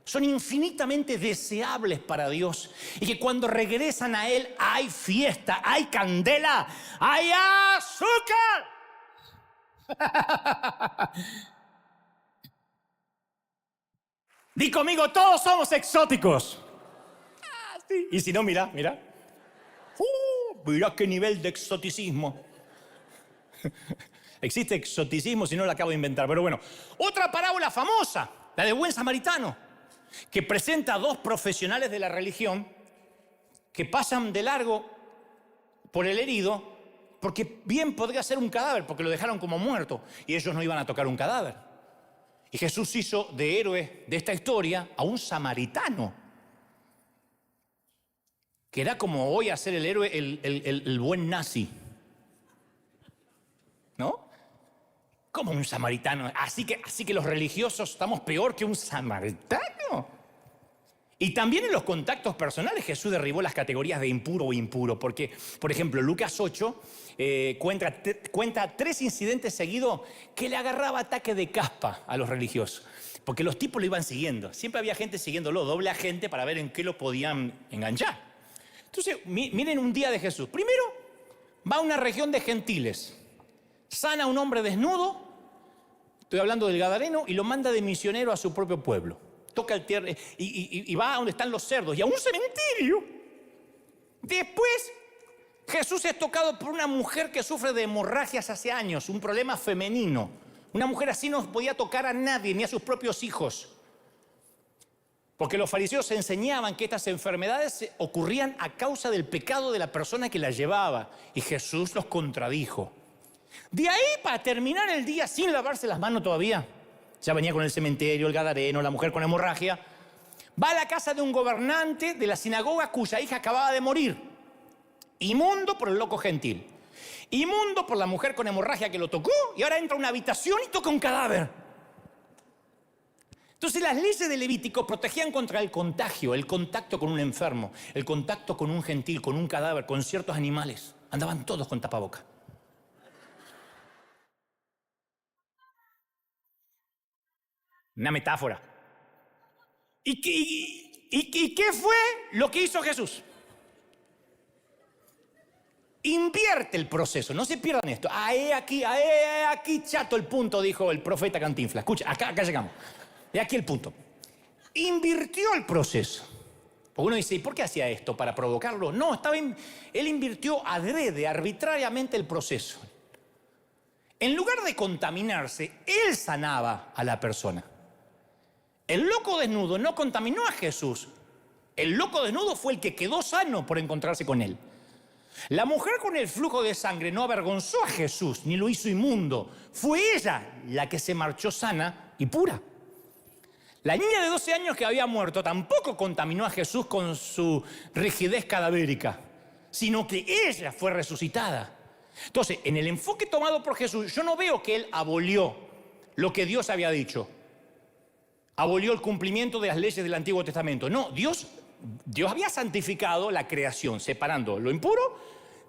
son infinitamente deseables para Dios y que cuando regresan a Él hay fiesta, hay candela, hay azúcar. Di conmigo, todos somos exóticos. Sí. Y si no, mira. Mira qué nivel de exoticismo. Existe exoticismo, si no lo acabo de inventar. Pero bueno, otra parábola famosa, la del buen samaritano, que presenta a 2 profesionales de la religión que pasan de largo por el herido, porque bien podría ser un cadáver, porque lo dejaron como muerto, y ellos no iban a tocar un cadáver. Y Jesús hizo de héroe de esta historia a un samaritano, que era como hoy hacer el héroe, el buen nazi. ¿No? Como un samaritano. Así que los religiosos estamos peor que un samaritano. Y también en los contactos personales Jesús derribó las categorías de impuro o impuro. Porque, por ejemplo, Lucas 8 cuenta 3 incidentes seguidos que le agarraba ataque de caspa a los religiosos. Porque los tipos lo iban siguiendo. Siempre había gente siguiéndolo, doble agente para ver en qué lo podían enganchar. Entonces, miren un día de Jesús. Primero, va a una región de gentiles. Sana a un hombre desnudo, estoy hablando del Gadareno, y lo manda de misionero a su propio pueblo. Toca el tierra y va a donde están los cerdos y a un cementerio. Después, Jesús es tocado por una mujer que sufre de hemorragias hace años, un problema femenino. Una mujer así no podía tocar a nadie, ni a sus propios hijos. Porque los fariseos enseñaban que estas enfermedades ocurrían a causa del pecado de la persona que las llevaba. Y Jesús los contradijo. De ahí, para terminar el día sin lavarse las manos todavía, ya venía con el cementerio, el gadareno, la mujer con hemorragia, va a la casa de un gobernante de la sinagoga cuya hija acababa de morir. Inmundo por el loco gentil. Inmundo por la mujer con hemorragia que lo tocó, y ahora entra a una habitación y toca un cadáver. Entonces las leyes de Levítico protegían contra el contagio, el contacto con un enfermo, el contacto con un gentil, con un cadáver, con ciertos animales. Andaban todos con tapaboca. Una metáfora. ¿Y qué fue lo que hizo Jesús? Invierte el proceso, no se pierdan esto. He aquí, chato el punto, dijo el profeta Cantinflas. Escucha, acá llegamos. He aquí el punto. Invirtió el proceso. Porque uno dice, ¿y por qué hacía esto? ¿Para provocarlo? No, él invirtió adrede, arbitrariamente el proceso. En lugar de contaminarse, él sanaba a la persona. El loco desnudo no contaminó a Jesús. El loco desnudo fue el que quedó sano por encontrarse con él. La mujer con el flujo de sangre no avergonzó a Jesús ni lo hizo inmundo. Fue ella la que se marchó sana y pura. La niña de 12 años que había muerto tampoco contaminó a Jesús con su rigidez cadavérica, sino que ella fue resucitada. Entonces, en el enfoque tomado por Jesús, yo no veo que él abolió lo que Dios había dicho. Abolió el cumplimiento de las leyes del Antiguo Testamento. No, Dios había santificado la creación, separando lo impuro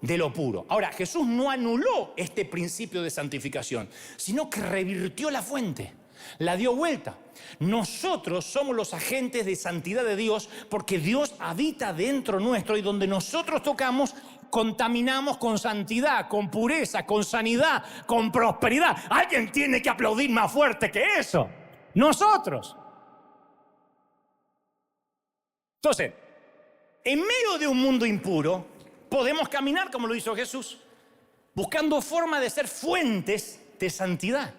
de lo puro. Ahora, Jesús no anuló este principio de santificación, sino que revirtió la fuente, la dio vuelta. Nosotros somos los agentes de santidad de Dios porque Dios habita dentro nuestro y donde nosotros tocamos, contaminamos con santidad, con pureza, con sanidad, con prosperidad. Alguien tiene que aplaudir más fuerte que eso. Nosotros. Entonces, en medio de un mundo impuro, podemos caminar como lo hizo Jesús, buscando forma de ser fuentes de santidad.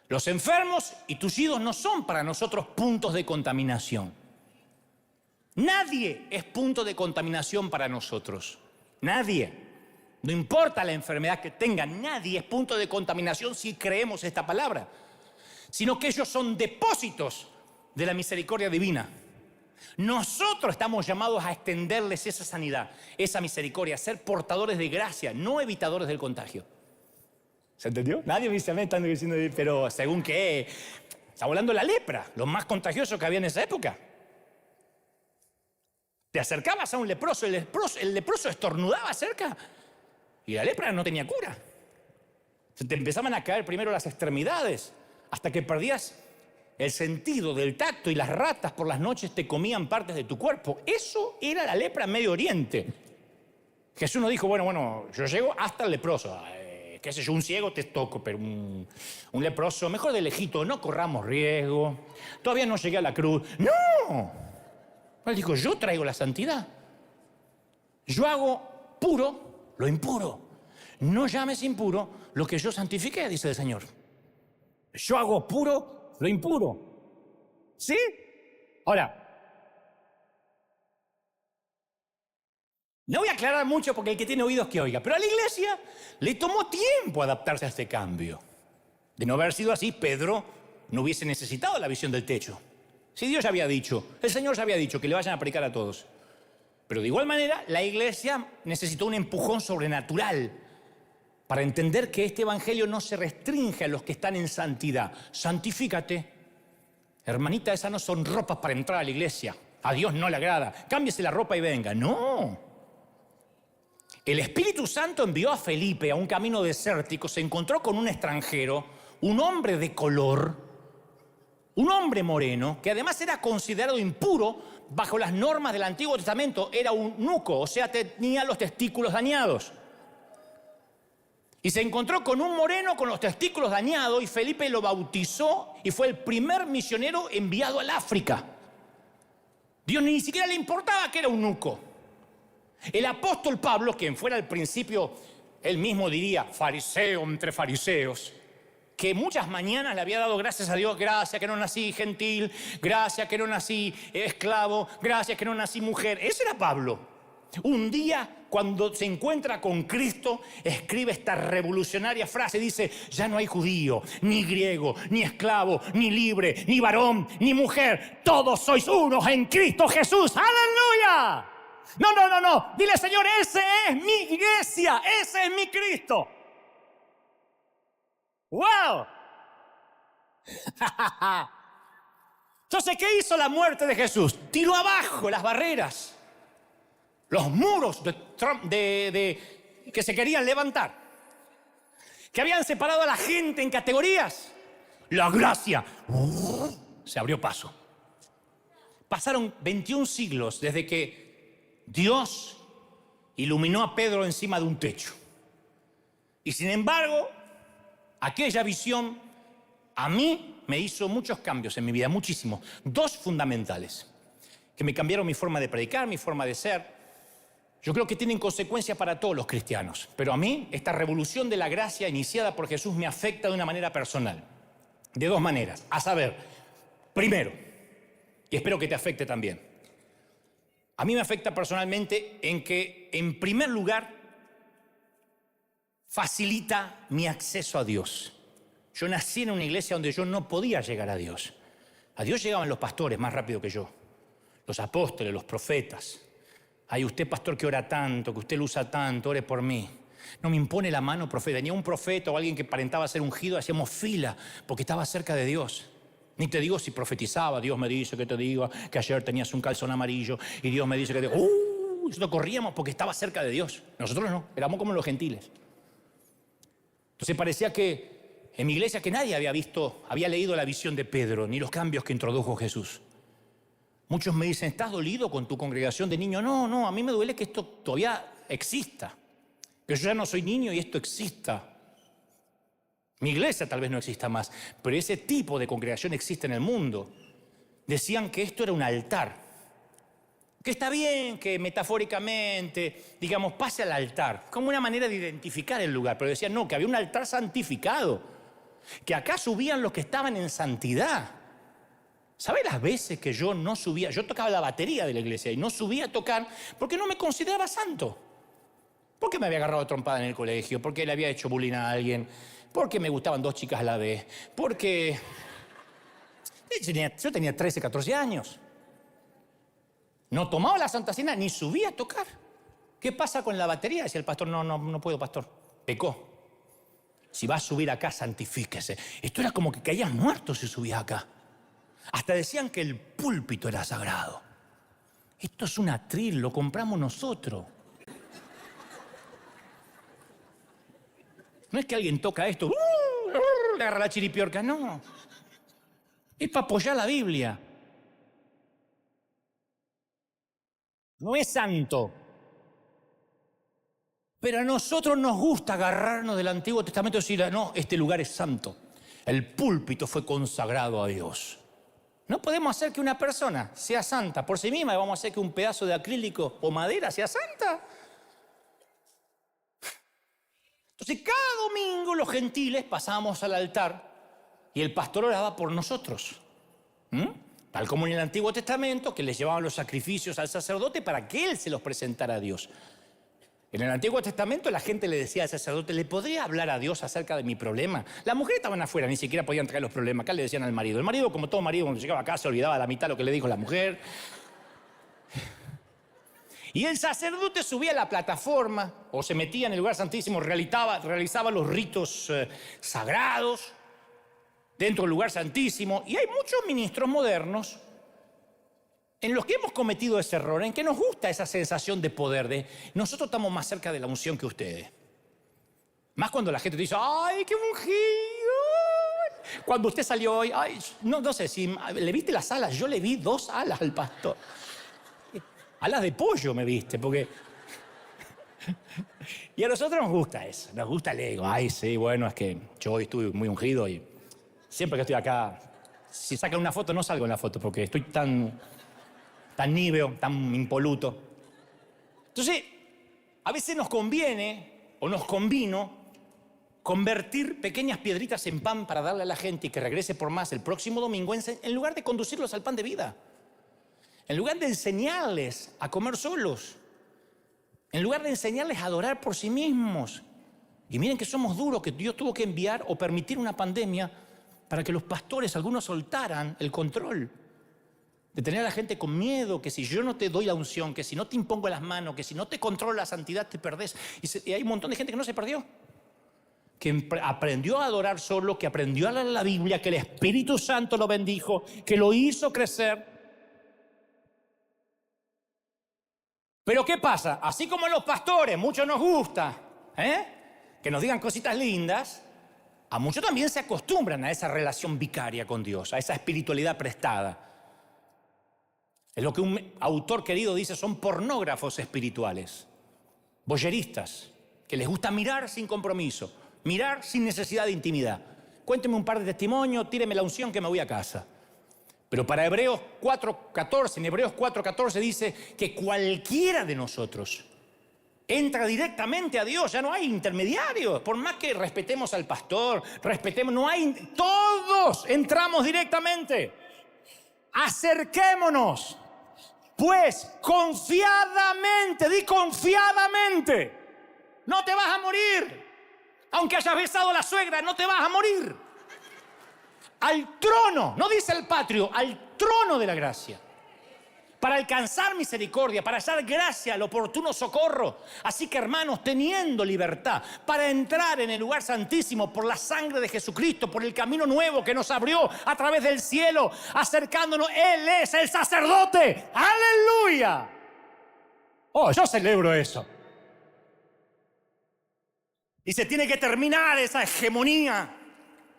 Los enfermos y tullidos no son para nosotros puntos de contaminación. Nadie es punto de contaminación para nosotros. Nadie. No importa la enfermedad que tengan, nadie es punto de contaminación si creemos esta palabra. Sino que ellos son depósitos de la misericordia divina. Nosotros estamos llamados a extenderles esa sanidad, esa misericordia, a ser portadores de gracia, no evitadores del contagio. ¿Se entendió? Nadie me dice, me están diciendo, pero ¿según qué? Estamos hablando de la lepra, lo más contagioso que había en esa época. Te acercabas a un leproso, el leproso estornudaba cerca y la lepra no tenía cura. Se te empezaban a caer primero las extremidades hasta que perdías el sentido del tacto y las ratas por las noches te comían partes de tu cuerpo. Eso era la lepra en Medio Oriente. Jesús no dijo, bueno, yo llego hasta el leproso. Qué sé yo, un ciego te toco, pero un leproso, mejor de lejito, no corramos riesgo. Todavía no llegué a la cruz. ¡No! Él dijo, yo traigo la santidad. Yo hago puro lo impuro. No llames impuro lo que yo santifiqué, dice el Señor. Yo hago puro lo impuro. ¿Sí? Ahora, no voy a aclarar mucho porque el que tiene oídos que oiga, pero a la iglesia le tomó tiempo adaptarse a este cambio. De no haber sido así, Pedro no hubiese necesitado la visión del techo. Si Dios ya había dicho, el Señor ya había dicho que le vayan a predicar a todos. Pero de igual manera, la iglesia necesitó un empujón sobrenatural para entender que este evangelio no se restringe a los que están en santidad. Santifícate. Hermanita, esas no son ropas para entrar a la iglesia. A Dios no le agrada. Cámbiese la ropa y venga. No. El Espíritu Santo envió a Felipe a un camino desértico, se encontró con un extranjero, un hombre de color, un hombre moreno, que además era considerado impuro bajo las normas del Antiguo Testamento. Era un eunuco, o sea, tenía los testículos dañados. Y se encontró con un moreno con los testículos dañados y Felipe lo bautizó y fue el primer misionero enviado al África. Dios ni siquiera le importaba que era un eunuco. El apóstol Pablo, quien fuera al principio, él mismo diría, fariseo entre fariseos, que muchas mañanas le había dado gracias a Dios, gracias que no nací gentil, gracias que no nací esclavo, gracias que no nací mujer. Ese era Pablo. Un día, cuando se encuentra con Cristo, escribe esta revolucionaria frase, dice, ya no hay judío, ni griego, ni esclavo, ni libre, ni varón, ni mujer, todos sois unos en Cristo Jesús. ¡Aleluya! No. Dile, Señor, ese es mi iglesia, ese es mi Cristo. ¡Wow! Entonces, ¿qué hizo la muerte de Jesús? Tiró abajo las barreras, los muros que se querían levantar, que habían separado a la gente en categorías. La gracia se abrió paso. Pasaron 21 siglos desde que Dios iluminó a Pedro encima de un techo. Y sin embargo, aquella visión a mí me hizo muchos cambios en mi vida, muchísimos. Dos fundamentales, que me cambiaron mi forma de predicar, mi forma de ser. Yo creo que tienen consecuencias para todos los cristianos. Pero a mí, esta revolución de la gracia iniciada por Jesús me afecta de una manera personal. De dos maneras. A saber, Primero, y espero que te afecte también, a mí me afecta personalmente en que, en primer lugar, facilita mi acceso a Dios. Yo nací en una iglesia donde yo no podía llegar a Dios. A Dios llegaban los pastores más rápido que yo, los apóstoles, los profetas. Ay, usted pastor que ora tanto, que usted lo usa tanto, ore por mí. No me impone la mano profeta. Tenía un profeta o alguien que aparentaba ser ungido, hacíamos fila porque estaba cerca de Dios. Ni te digo si profetizaba, Dios me dice que te diga que ayer tenías un calzón amarillo y Dios me dice que te... Nosotros corríamos porque estaba cerca de Dios. Nosotros no, éramos como los gentiles. Entonces parecía que en mi iglesia que nadie había leído la visión de Pedro, ni los cambios que introdujo Jesús. Muchos me dicen, ¿estás dolido con tu congregación de niños? No, a mí me duele que esto todavía exista. Que yo ya no soy niño y esto exista. Mi iglesia tal vez no exista más, pero ese tipo de congregación existe en el mundo. Decían que esto era un altar. Que está bien que metafóricamente, digamos, pase al altar, como una manera de identificar el lugar. Pero decían, no, que había un altar santificado. Que acá subían los que estaban en santidad. ¿Sabe las veces que yo no subía? Yo tocaba la batería de la iglesia y no subía a tocar porque no me consideraba santo. Porque me había agarrado trompada en el colegio, porque le había hecho bullying a alguien, porque me gustaban 2 chicas a la vez, porque yo tenía 13, 14 años. No tomaba la Santa Cena ni subía a tocar. ¿Qué pasa con la batería? Decía el pastor, no puedo, pastor. Pecó. Si vas a subir acá, santifíquese. Esto era como que caías muerto si subías acá. Hasta decían que el púlpito era sagrado. Esto es un atril, lo compramos nosotros. No es que alguien toca esto, le agarra la chiripiorca, no. Es para apoyar la Biblia. No es santo. Pero a nosotros nos gusta agarrarnos del Antiguo Testamento y decir, no, este lugar es santo. El púlpito fue consagrado a Dios. No podemos hacer que una persona sea santa por sí misma y vamos a hacer que un pedazo de acrílico o madera sea santa. Entonces cada domingo los gentiles pasábamos al altar y el pastor oraba por nosotros. Tal como en el Antiguo Testamento, que les llevaban los sacrificios al sacerdote para que él se los presentara a Dios. En el Antiguo Testamento la gente le decía al sacerdote, ¿le podría hablar a Dios acerca de mi problema? Las mujeres estaban afuera, ni siquiera podían traer los problemas. Acá le decían al marido. El marido, como todo marido, cuando llegaba acá se olvidaba la mitad de lo que le dijo la mujer. Y el sacerdote subía a la plataforma o se metía en el lugar santísimo, realizaba los ritos sagrados dentro del lugar santísimo. Y hay muchos ministros modernos en los que hemos cometido ese error, en que nos gusta esa sensación de poder, de nosotros estamos más cerca de la unción que ustedes. Más cuando la gente te dice, ¡ay, qué ungido! Cuando usted salió hoy, ay, no sé si le viste las alas, yo le vi 2 alas al pastor. Alas de pollo me viste, porque... Y a nosotros nos gusta eso, nos gusta el ego. Ay, sí, bueno, es que yo hoy estuve muy ungido y siempre que estoy acá, si sacan una foto, no salgo en la foto porque estoy tan níveo, tan impoluto. Entonces, a veces nos conviene o nos convino convertir pequeñas piedritas en pan para darle a la gente y que regrese por más el próximo domingo en lugar de conducirlos al pan de vida. En lugar de enseñarles a comer solos. En lugar de enseñarles a adorar por sí mismos. Y miren que somos duros, que Dios tuvo que enviar o permitir una pandemia para que los pastores, algunos, soltaran el control. De tener a la gente con miedo, que si yo no te doy la unción, que si no te impongo las manos, que si no te controlo la santidad te perdés. Y hay un montón de gente que no se perdió. Que aprendió a adorar solo, que aprendió a leer la Biblia, que el Espíritu Santo lo bendijo, que lo hizo crecer. Pero ¿qué pasa? Así como los pastores, muchos nos gusta, que nos digan cositas lindas, a muchos también se acostumbran a esa relación vicaria con Dios, a esa espiritualidad prestada. Es lo que un autor querido dice, son pornógrafos espirituales, voyeristas, que les gusta mirar sin compromiso, mirar sin necesidad de intimidad. Cuénteme un par de testimonios, tíreme la unción que me voy a casa. Pero para Hebreos 4:14, en Hebreos 4:14 dice que cualquiera de nosotros entra directamente a Dios, ya no hay intermediarios. Por más que respetemos al pastor, todos entramos directamente. Acerquémonos, pues, confiadamente, di confiadamente. No te vas a morir. Aunque hayas besado a la suegra, no te vas a morir. Al trono, no dice el patrio, al trono de la gracia. Para alcanzar misericordia, para hallar gracia, el oportuno socorro. Así que, hermanos, teniendo libertad para entrar en el lugar santísimo por la sangre de Jesucristo, por el camino nuevo que nos abrió a través del cielo, acercándonos, Él es el sacerdote. ¡Aleluya! Oh, yo celebro eso. Y se tiene que terminar esa hegemonía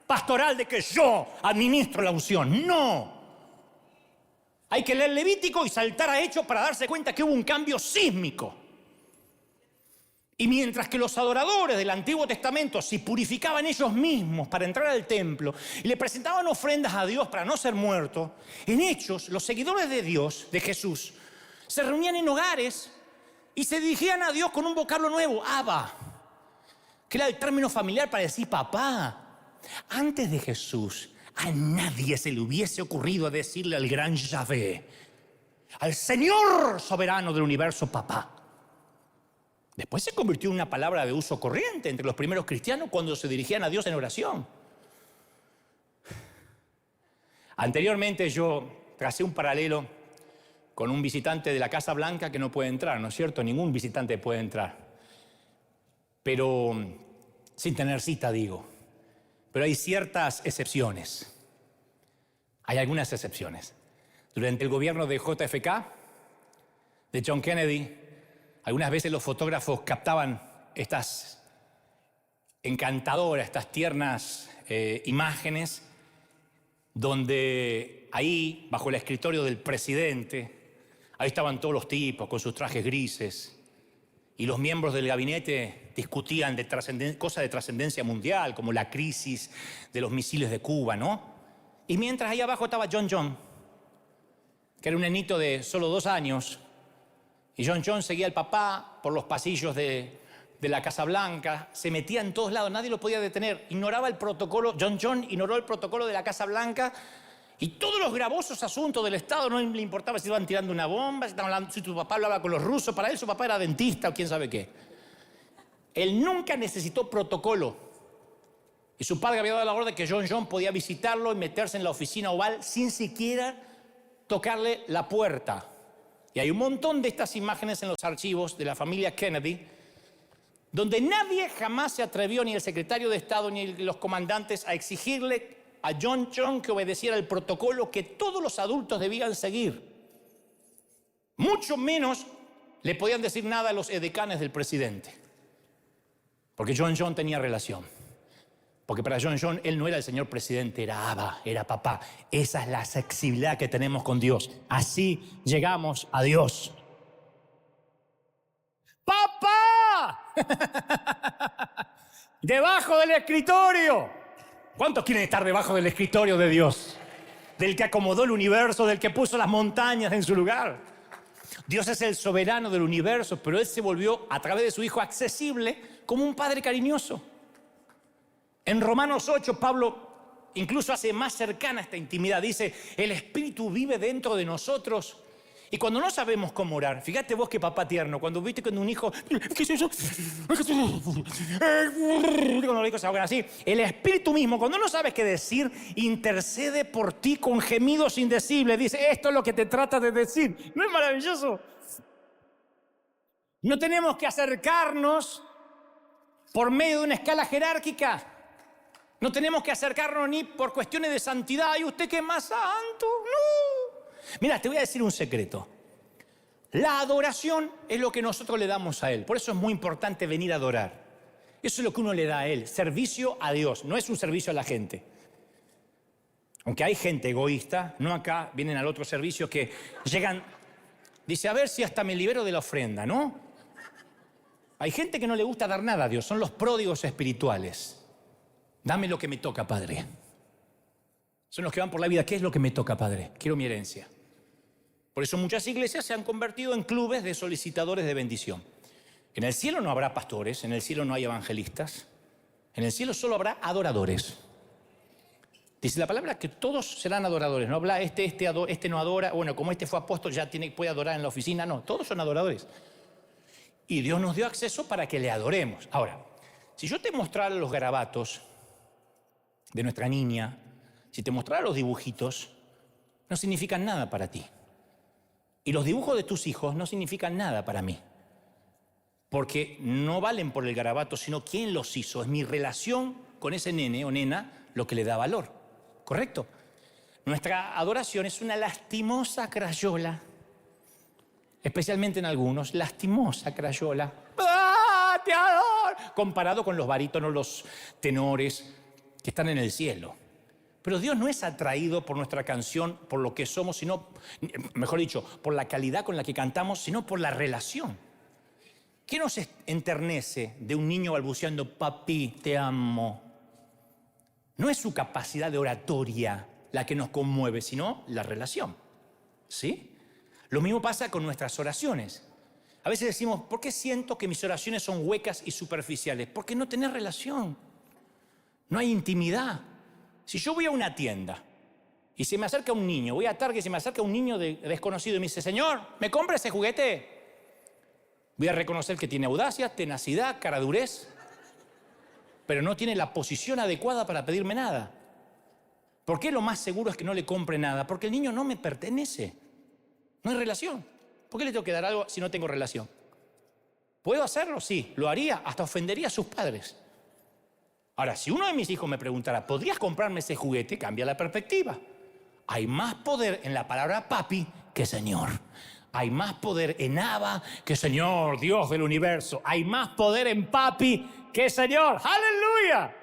pastoral de que yo administro la unción. ¡No! Hay que leer Levítico y saltar a Hechos para darse cuenta que hubo un cambio sísmico. Y mientras que los adoradores del Antiguo Testamento se purificaban ellos mismos para entrar al templo y le presentaban ofrendas a Dios para no ser muertos, en Hechos los seguidores de Dios, de Jesús, se reunían en hogares y se dirigían a Dios con un vocablo nuevo, Abba, que era el término familiar para decir papá. Antes de Jesús, a nadie se le hubiese ocurrido decirle al gran Yahvé, al Señor soberano del universo, papá. Después se convirtió en una palabra de uso corriente entre los primeros cristianos cuando se dirigían a Dios en oración. Anteriormente yo tracé un paralelo con un visitante de la Casa Blanca que no puede entrar, ¿no es cierto? Ningún visitante puede entrar. Pero sin tener cita, digo. Pero hay ciertas excepciones. Hay algunas excepciones. Durante el gobierno de JFK, de John Kennedy, algunas veces los fotógrafos captaban estas encantadoras, estas tiernas imágenes, donde ahí, bajo el escritorio del presidente, ahí estaban todos los tipos con sus trajes grises, y los miembros del gabinete discutían de cosas de trascendencia mundial, como la crisis de los misiles de Cuba, ¿no? Y mientras ahí abajo estaba John, que era un nenito de solo 2 años, y John seguía al papá por los pasillos de la Casa Blanca, se metía en todos lados, nadie lo podía detener, ignoraba el protocolo, John ignoró el protocolo de la Casa Blanca, y todos los gravosos asuntos del Estado no le importaba si estaban tirando una bomba, si tu papá hablaba con los rusos, para él su papá era dentista o quién sabe qué. Él nunca necesitó protocolo. Y su padre había dado la orden que John podía visitarlo y meterse en la oficina oval sin siquiera tocarle la puerta. Y hay un montón de estas imágenes en los archivos de la familia Kennedy, donde nadie jamás se atrevió, ni el secretario de Estado ni los comandantes, a exigirle a John que obedeciera el protocolo que todos los adultos debían seguir. Mucho menos le podían decir nada a los edecanes del presidente. Porque John tenía relación. Porque para John él no era el señor presidente, era Abba, era papá. Esa es la accesibilidad que tenemos con Dios. Así llegamos a Dios. ¡Papá! Debajo del escritorio. ¿Cuántos quieren estar debajo del escritorio de Dios? Del que acomodó el universo, del que puso las montañas en su lugar. Dios es el soberano del universo, pero Él se volvió, a través de su Hijo, accesible como un padre cariñoso. En Romanos 8, Pablo incluso hace más cercana esta intimidad. Dice, el Espíritu vive dentro de nosotros. Y cuando no sabemos cómo orar, fíjate vos qué papá tierno, cuando viste cuando un hijo, ¿qué es eso? Cuando los hijos se ahogan así, el Espíritu mismo, cuando no sabes qué decir, intercede por ti con gemidos indecibles. Dice, esto es lo que te trata de decir. ¿No es maravilloso? No tenemos que acercarnos por medio de una escala jerárquica. No tenemos que acercarnos ni por cuestiones de santidad. ¿Y usted qué es más santo? No. Mira, te voy a decir un secreto. La adoración es lo que nosotros le damos a Él. Por eso es muy importante venir a adorar. Eso es lo que uno le da a Él. Servicio a Dios. No es un servicio a la gente. Aunque hay gente egoísta, no acá, vienen al otro servicio que llegan, dice, a ver si hasta me libero de la ofrenda, ¿no? Hay gente que no le gusta dar nada a Dios. Son los pródigos espirituales. Dame lo que me toca, Padre. Son los que van por la vida. ¿Qué es lo que me toca, Padre? Quiero mi herencia. Por eso muchas iglesias se han convertido en clubes de solicitadores de bendición. En el cielo no habrá pastores, en el cielo no hay evangelistas. En el cielo solo habrá adoradores. Dice la palabra que todos serán adoradores. No habla este no adora, bueno, como este fue apóstol ya puede adorar en la oficina. No, todos son adoradores. Y Dios nos dio acceso para que le adoremos. Ahora, si yo te mostrara los garabatos de nuestra niña, si te mostrara los dibujitos, no significan nada para ti. Y los dibujos de tus hijos no significan nada para mí. Porque no valen por el garabato, sino quién los hizo. Es mi relación con ese nene o nena lo que le da valor. ¿Correcto? Nuestra adoración es una lastimosa crayola. Especialmente en algunos, lastimosa crayola. ¡Ah, te adoro! Comparado con los barítonos, los tenores que están en el cielo. Pero Dios no es atraído por nuestra canción, por lo que somos, sino, mejor dicho, por la calidad con la que cantamos, sino por la relación. ¿Qué nos enternece de un niño balbuceando, papi, te amo? No es su capacidad de oratoria la que nos conmueve, sino la relación. ¿Sí? Lo mismo pasa con nuestras oraciones. A veces decimos, ¿por qué siento que mis oraciones son huecas y superficiales? Porque no tenés relación. No hay intimidad. Si yo voy a una tienda y se me acerca un niño, voy a Target y se me acerca un niño desconocido y me dice, señor, ¿me compra ese juguete? Voy a reconocer que tiene audacia, tenacidad, caradurez, pero no tiene la posición adecuada para pedirme nada. ¿Por qué lo más seguro es que no le compre nada? Porque el niño no me pertenece. No hay relación. ¿Por qué le tengo que dar algo si no tengo relación? ¿Puedo hacerlo? Sí. ¿Lo haría? Hasta ofendería a sus padres. Ahora, si uno de mis hijos me preguntara, ¿podrías comprarme ese juguete? Cambia la perspectiva. Hay más poder en la palabra papi que Señor. Hay más poder en Abba que Señor, Dios del universo. Hay más poder en papi que Señor. ¡Aleluya!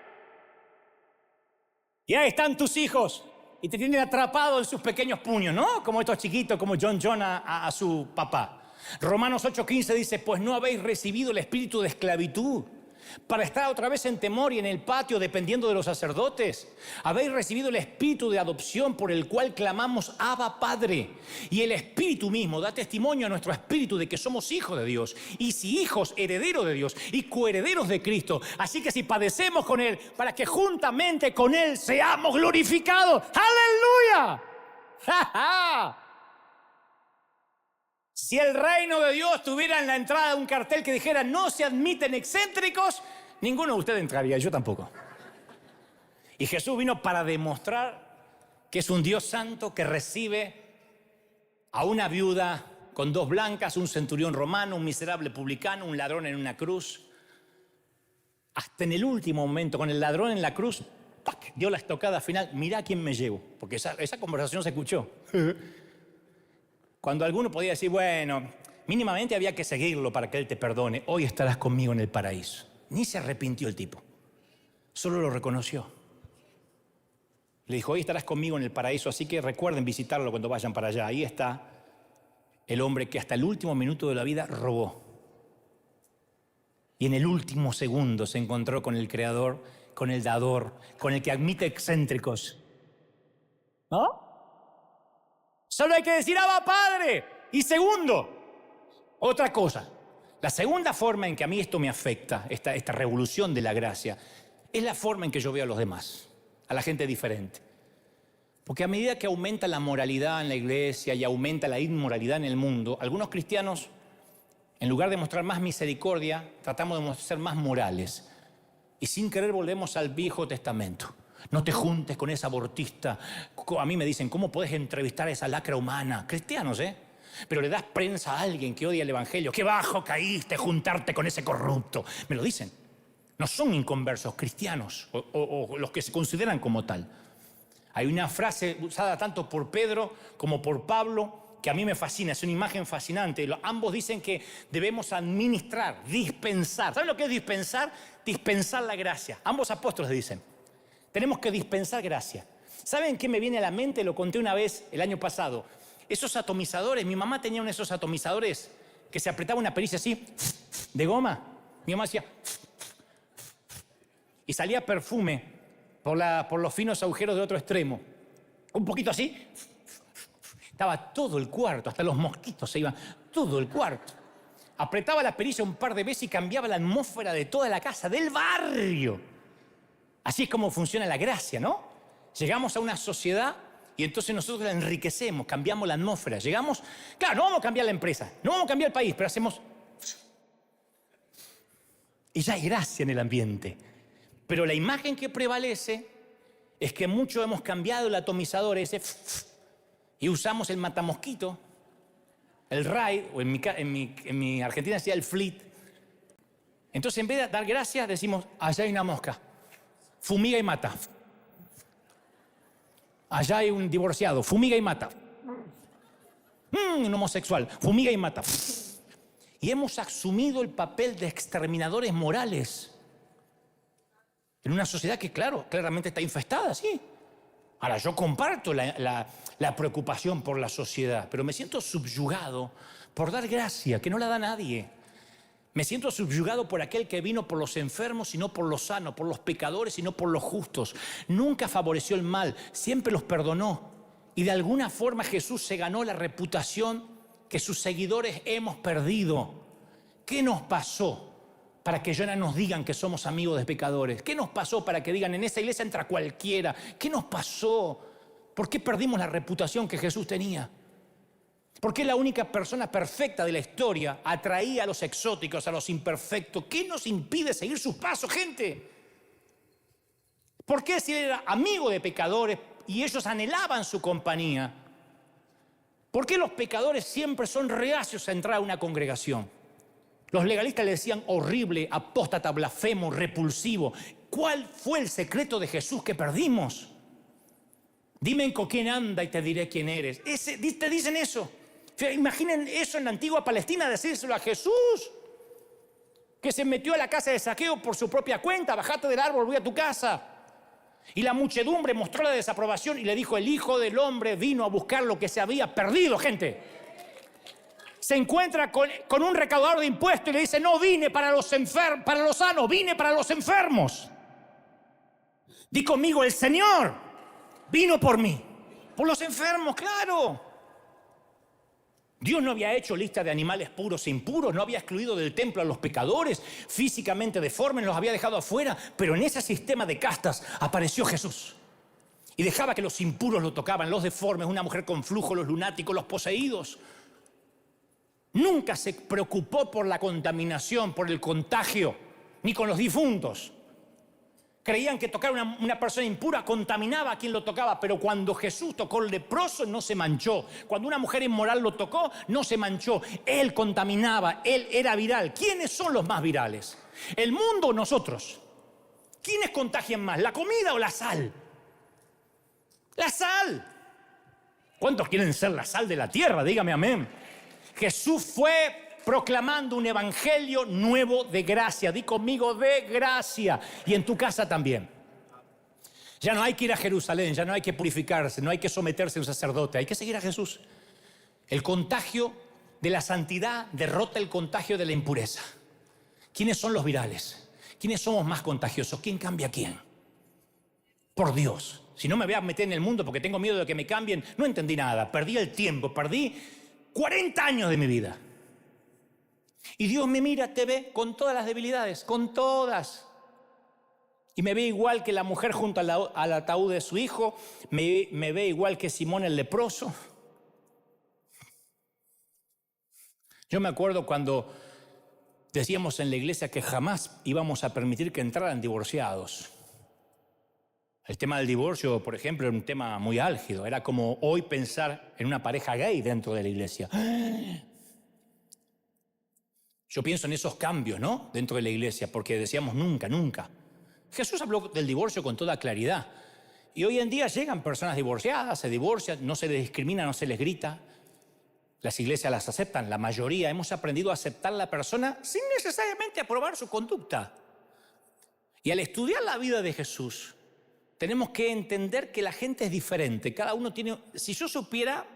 Y ahí están tus hijos y te tienen atrapado en sus pequeños puños, ¿no? Como estos chiquitos, como John a su papá. Romanos 8:15 dice, pues no habéis recibido el espíritu de esclavitud para estar otra vez en temor y en el patio dependiendo de los sacerdotes. Habéis recibido el espíritu de adopción por el cual clamamos Abba Padre. Y el espíritu mismo da testimonio a nuestro espíritu de que somos hijos de Dios. Y si hijos, herederos de Dios y coherederos de Cristo. Así que si padecemos con Él, para que juntamente con Él seamos glorificados. ¡Aleluya! ¡Ja, ja! Si el reino de Dios tuviera en la entrada un cartel que dijera no se admiten excéntricos, ninguno de ustedes entraría, yo tampoco. Y Jesús vino para demostrar que es un Dios santo que recibe a una viuda con 2 blancas, un centurión romano, un miserable publicano, un ladrón en una cruz. Hasta en el último momento, con el ladrón en la cruz, ¡pac!, dio la estocada final, mirá a quién me llevo, porque esa conversación se escuchó. Cuando alguno podía decir, bueno, mínimamente había que seguirlo para que Él te perdone. Hoy estarás conmigo en el paraíso. Ni se arrepintió el tipo. Solo lo reconoció. Le dijo, hoy estarás conmigo en el paraíso, así que recuerden visitarlo cuando vayan para allá. Ahí está el hombre que hasta el último minuto de la vida robó. Y en el último segundo se encontró con el Creador, con el Dador, con el que admite excéntricos. ¿No? Solo hay que decir, Abba Padre. Y segundo, otra cosa. La segunda forma en que a mí esto me afecta, esta revolución de la gracia, es la forma en que yo veo a los demás, a la gente diferente. Porque a medida que aumenta la moralidad en la iglesia y aumenta la inmoralidad en el mundo, algunos cristianos, en lugar de mostrar más misericordia, tratamos de ser más morales. Y sin querer volvemos al Viejo Testamento. No te juntes con esa abortista. A mí me dicen, ¿cómo puedes entrevistar a esa lacra humana? Cristianos, ¿eh? Pero le das prensa a alguien que odia el evangelio. ¡Qué bajo caíste juntarte con ese corrupto! Me lo dicen. No son inconversos, cristianos, o los que se consideran como tal. Hay una frase usada tanto por Pedro como por Pablo que a mí me fascina, es una imagen fascinante. Ambos dicen que debemos administrar, dispensar. ¿Saben lo que es dispensar? Dispensar la gracia. Ambos apóstoles dicen. Tenemos que dispensar gracia. ¿Saben qué me viene a la mente? Lo conté una vez el año pasado. Esos atomizadores, mi mamá tenía uno de esos atomizadores que se apretaba una pericia así, de goma. Mi mamá decía, y salía perfume por los finos agujeros de otro extremo. Un poquito así. Estaba todo el cuarto, hasta los mosquitos se iban, todo el cuarto. Apretaba la pericia un par de veces y cambiaba la atmósfera de toda la casa, del barrio. Así es como funciona la gracia, ¿no? Llegamos a una sociedad y entonces nosotros la enriquecemos, cambiamos la atmósfera. Llegamos, claro, no vamos a cambiar la empresa, no vamos a cambiar el país, pero hacemos... Y ya hay gracia en el ambiente. Pero la imagen que prevalece es que muchos hemos cambiado el atomizador ese y usamos el matamosquito, el Raid, o en mi Argentina decía el Fleet. Entonces, en vez de dar gracias, decimos, allá hay una mosca, fumiga y mata. Allá hay un divorciado, fumiga y mata. Un homosexual, fumiga y mata. Y hemos asumido el papel de exterminadores morales en una sociedad que, claro, claramente está infestada, sí. Ahora, yo comparto la preocupación por la sociedad, pero me siento subyugado por dar gracia, que no la da nadie. Me siento subyugado por aquel que vino por los enfermos y no por los sanos, por los pecadores y no por los justos. Nunca favoreció el mal, siempre los perdonó. Y de alguna forma Jesús se ganó la reputación que sus seguidores hemos perdido. ¿Qué nos pasó para que ya no nos digan que somos amigos de pecadores? ¿Qué nos pasó para que digan, en esa iglesia entra cualquiera? ¿Qué nos pasó? ¿Por qué perdimos la reputación que Jesús tenía? ¿Por qué la única persona perfecta de la historia atraía a los exóticos, a los imperfectos? ¿Qué nos impide seguir sus pasos, gente? ¿Por qué si él era amigo de pecadores y ellos anhelaban su compañía? ¿Por qué los pecadores siempre son reacios a entrar a una congregación? Los legalistas le decían horrible, apóstata, blasfemo, repulsivo. ¿Cuál fue el secreto de Jesús que perdimos? Dime con quién anda y te diré quién eres. Te dicen eso. Imaginen eso en la antigua Palestina, decírselo a Jesús, que se metió a la casa de Zaqueo por su propia cuenta. Bajate del árbol, voy a tu casa. Y la muchedumbre mostró la desaprobación y le dijo, el Hijo del Hombre vino a buscar lo que se había perdido, gente. Se encuentra con un recaudador de impuestos y le dice, no vine para los sanos, vine para los enfermos. Di conmigo, el Señor vino por mí, por los enfermos, claro. Dios no había hecho lista de animales puros e impuros, no había excluido del templo a los pecadores, físicamente deformes, los había dejado afuera, pero en ese sistema de castas apareció Jesús. Y dejaba que los impuros lo tocaban, los deformes, una mujer con flujo, los lunáticos, los poseídos. Nunca se preocupó por la contaminación, por el contagio, ni con los difuntos. Creían que tocar una persona impura contaminaba a quien lo tocaba, pero cuando Jesús tocó al leproso no se manchó. Cuando una mujer inmoral lo tocó, no se manchó. Él contaminaba, él era viral. ¿Quiénes son los más virales? ¿El mundo o nosotros? ¿Quiénes contagian más, la comida o la sal? La sal. ¿Cuántos quieren ser la sal de la tierra? Dígame amén. Jesús fue proclamando un evangelio nuevo de gracia. Di conmigo, de gracia. Y en tu casa también. Ya no hay que ir a Jerusalén, ya no hay que purificarse, no hay que someterse a un sacerdote. Hay que seguir a Jesús. El contagio de la santidad derrota el contagio de la impureza. ¿Quiénes son los virales? ¿Quiénes somos más contagiosos? ¿Quién cambia a quién? Por Dios. Si no me voy a meter en el mundo porque tengo miedo de que me cambien, no entendí nada. Perdí el tiempo, perdí 40 años de mi vida. Y Dios me mira, te ve con todas las debilidades, con todas. Y me ve igual que la mujer junto al ataúd de su hijo, me ve igual que Simón el leproso. Yo me acuerdo cuando decíamos en la iglesia que jamás íbamos a permitir que entraran divorciados. El tema del divorcio, por ejemplo, era un tema muy álgido. Era como hoy pensar en una pareja gay dentro de la iglesia. Yo pienso en esos cambios, ¿no? Dentro de la iglesia, porque decíamos nunca, nunca. Jesús habló del divorcio con toda claridad. Y hoy en día llegan personas divorciadas, se divorcian, no se les discrimina, no se les grita. Las iglesias las aceptan, la mayoría. Hemos aprendido a aceptar a la persona sin necesariamente aprobar su conducta. Y al estudiar la vida de Jesús, tenemos que entender que la gente es diferente. Cada uno tiene... Si yo supiera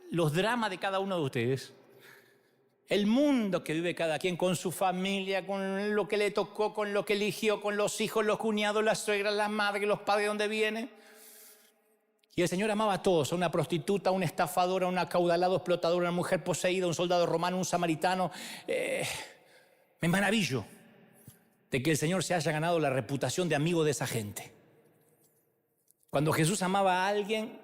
los dramas de cada uno de ustedes, el mundo que vive cada quien con su familia, con lo que le tocó, con lo que eligió, con los hijos, los cuñados, las suegras, las madres, los padres, de dónde vienen. Y el Señor amaba a todos, a una prostituta, a un estafador, a un acaudalado explotador, a una mujer poseída, a un soldado romano, a un samaritano. Me maravillo de que el Señor se haya ganado la reputación de amigo de esa gente. Cuando Jesús amaba a alguien,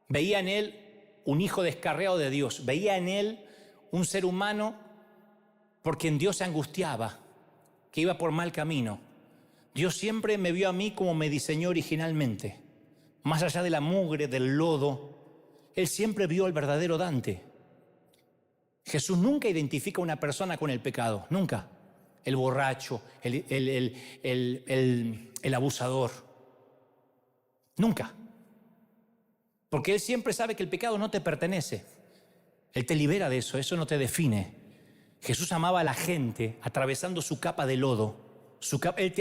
veía en él un hijo descarriado de Dios, veía en él un ser humano por quien Dios se angustiaba, que iba por mal camino. Dios siempre me vio a mí como me diseñó originalmente. Más allá de la mugre, del lodo, Él siempre vio al verdadero Dante. Jesús nunca identifica a una persona con el pecado, nunca. El borracho, el abusador. Nunca. Porque Él siempre sabe que el pecado no te pertenece. Él te libera de eso, eso no te define. Jesús amaba a la gente atravesando su capa de lodo. Él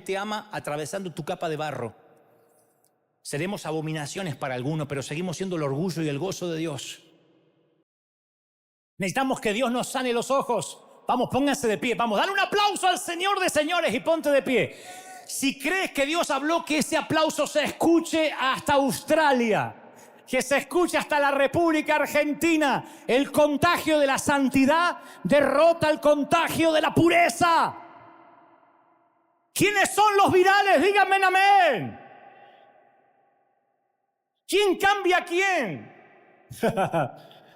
te ama atravesando tu capa de barro. Seremos abominaciones para algunos, pero seguimos siendo el orgullo y el gozo de Dios. Necesitamos que Dios nos sane los ojos. Vamos, pónganse de pie. Vamos, dale un aplauso al Señor de señores y ponte de pie. Si crees que Dios habló, que ese aplauso se escuche hasta Australia, que se escuche hasta la República Argentina. El contagio de la santidad derrota el contagio de la pureza. ¿Quiénes son los virales? Díganme amén. ¿Quién cambia a quién?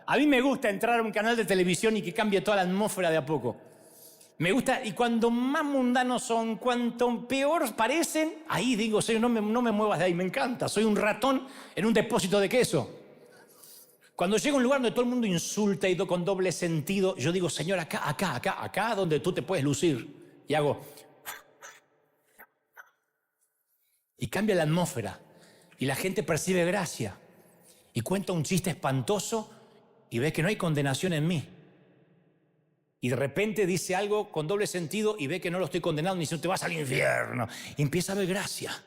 A mí me gusta entrar a un canal de televisión y que cambie toda la atmósfera de a poco. Me gusta, y cuando más mundanos son, cuanto peor parecen, ahí digo, Señor, no me muevas de ahí, me encanta. Soy un ratón en un depósito de queso. Cuando llego a un lugar donde todo el mundo insulta y con doble sentido, yo digo, Señor, acá, donde tú te puedes lucir. Y hago... Y cambia la atmósfera. Y la gente percibe gracia. Y cuenta un chiste espantoso y ve que no hay condenación en mí. Y de repente dice algo con doble sentido y ve que no lo estoy condenando, ni dice, te vas al infierno. Y empieza a ver gracia.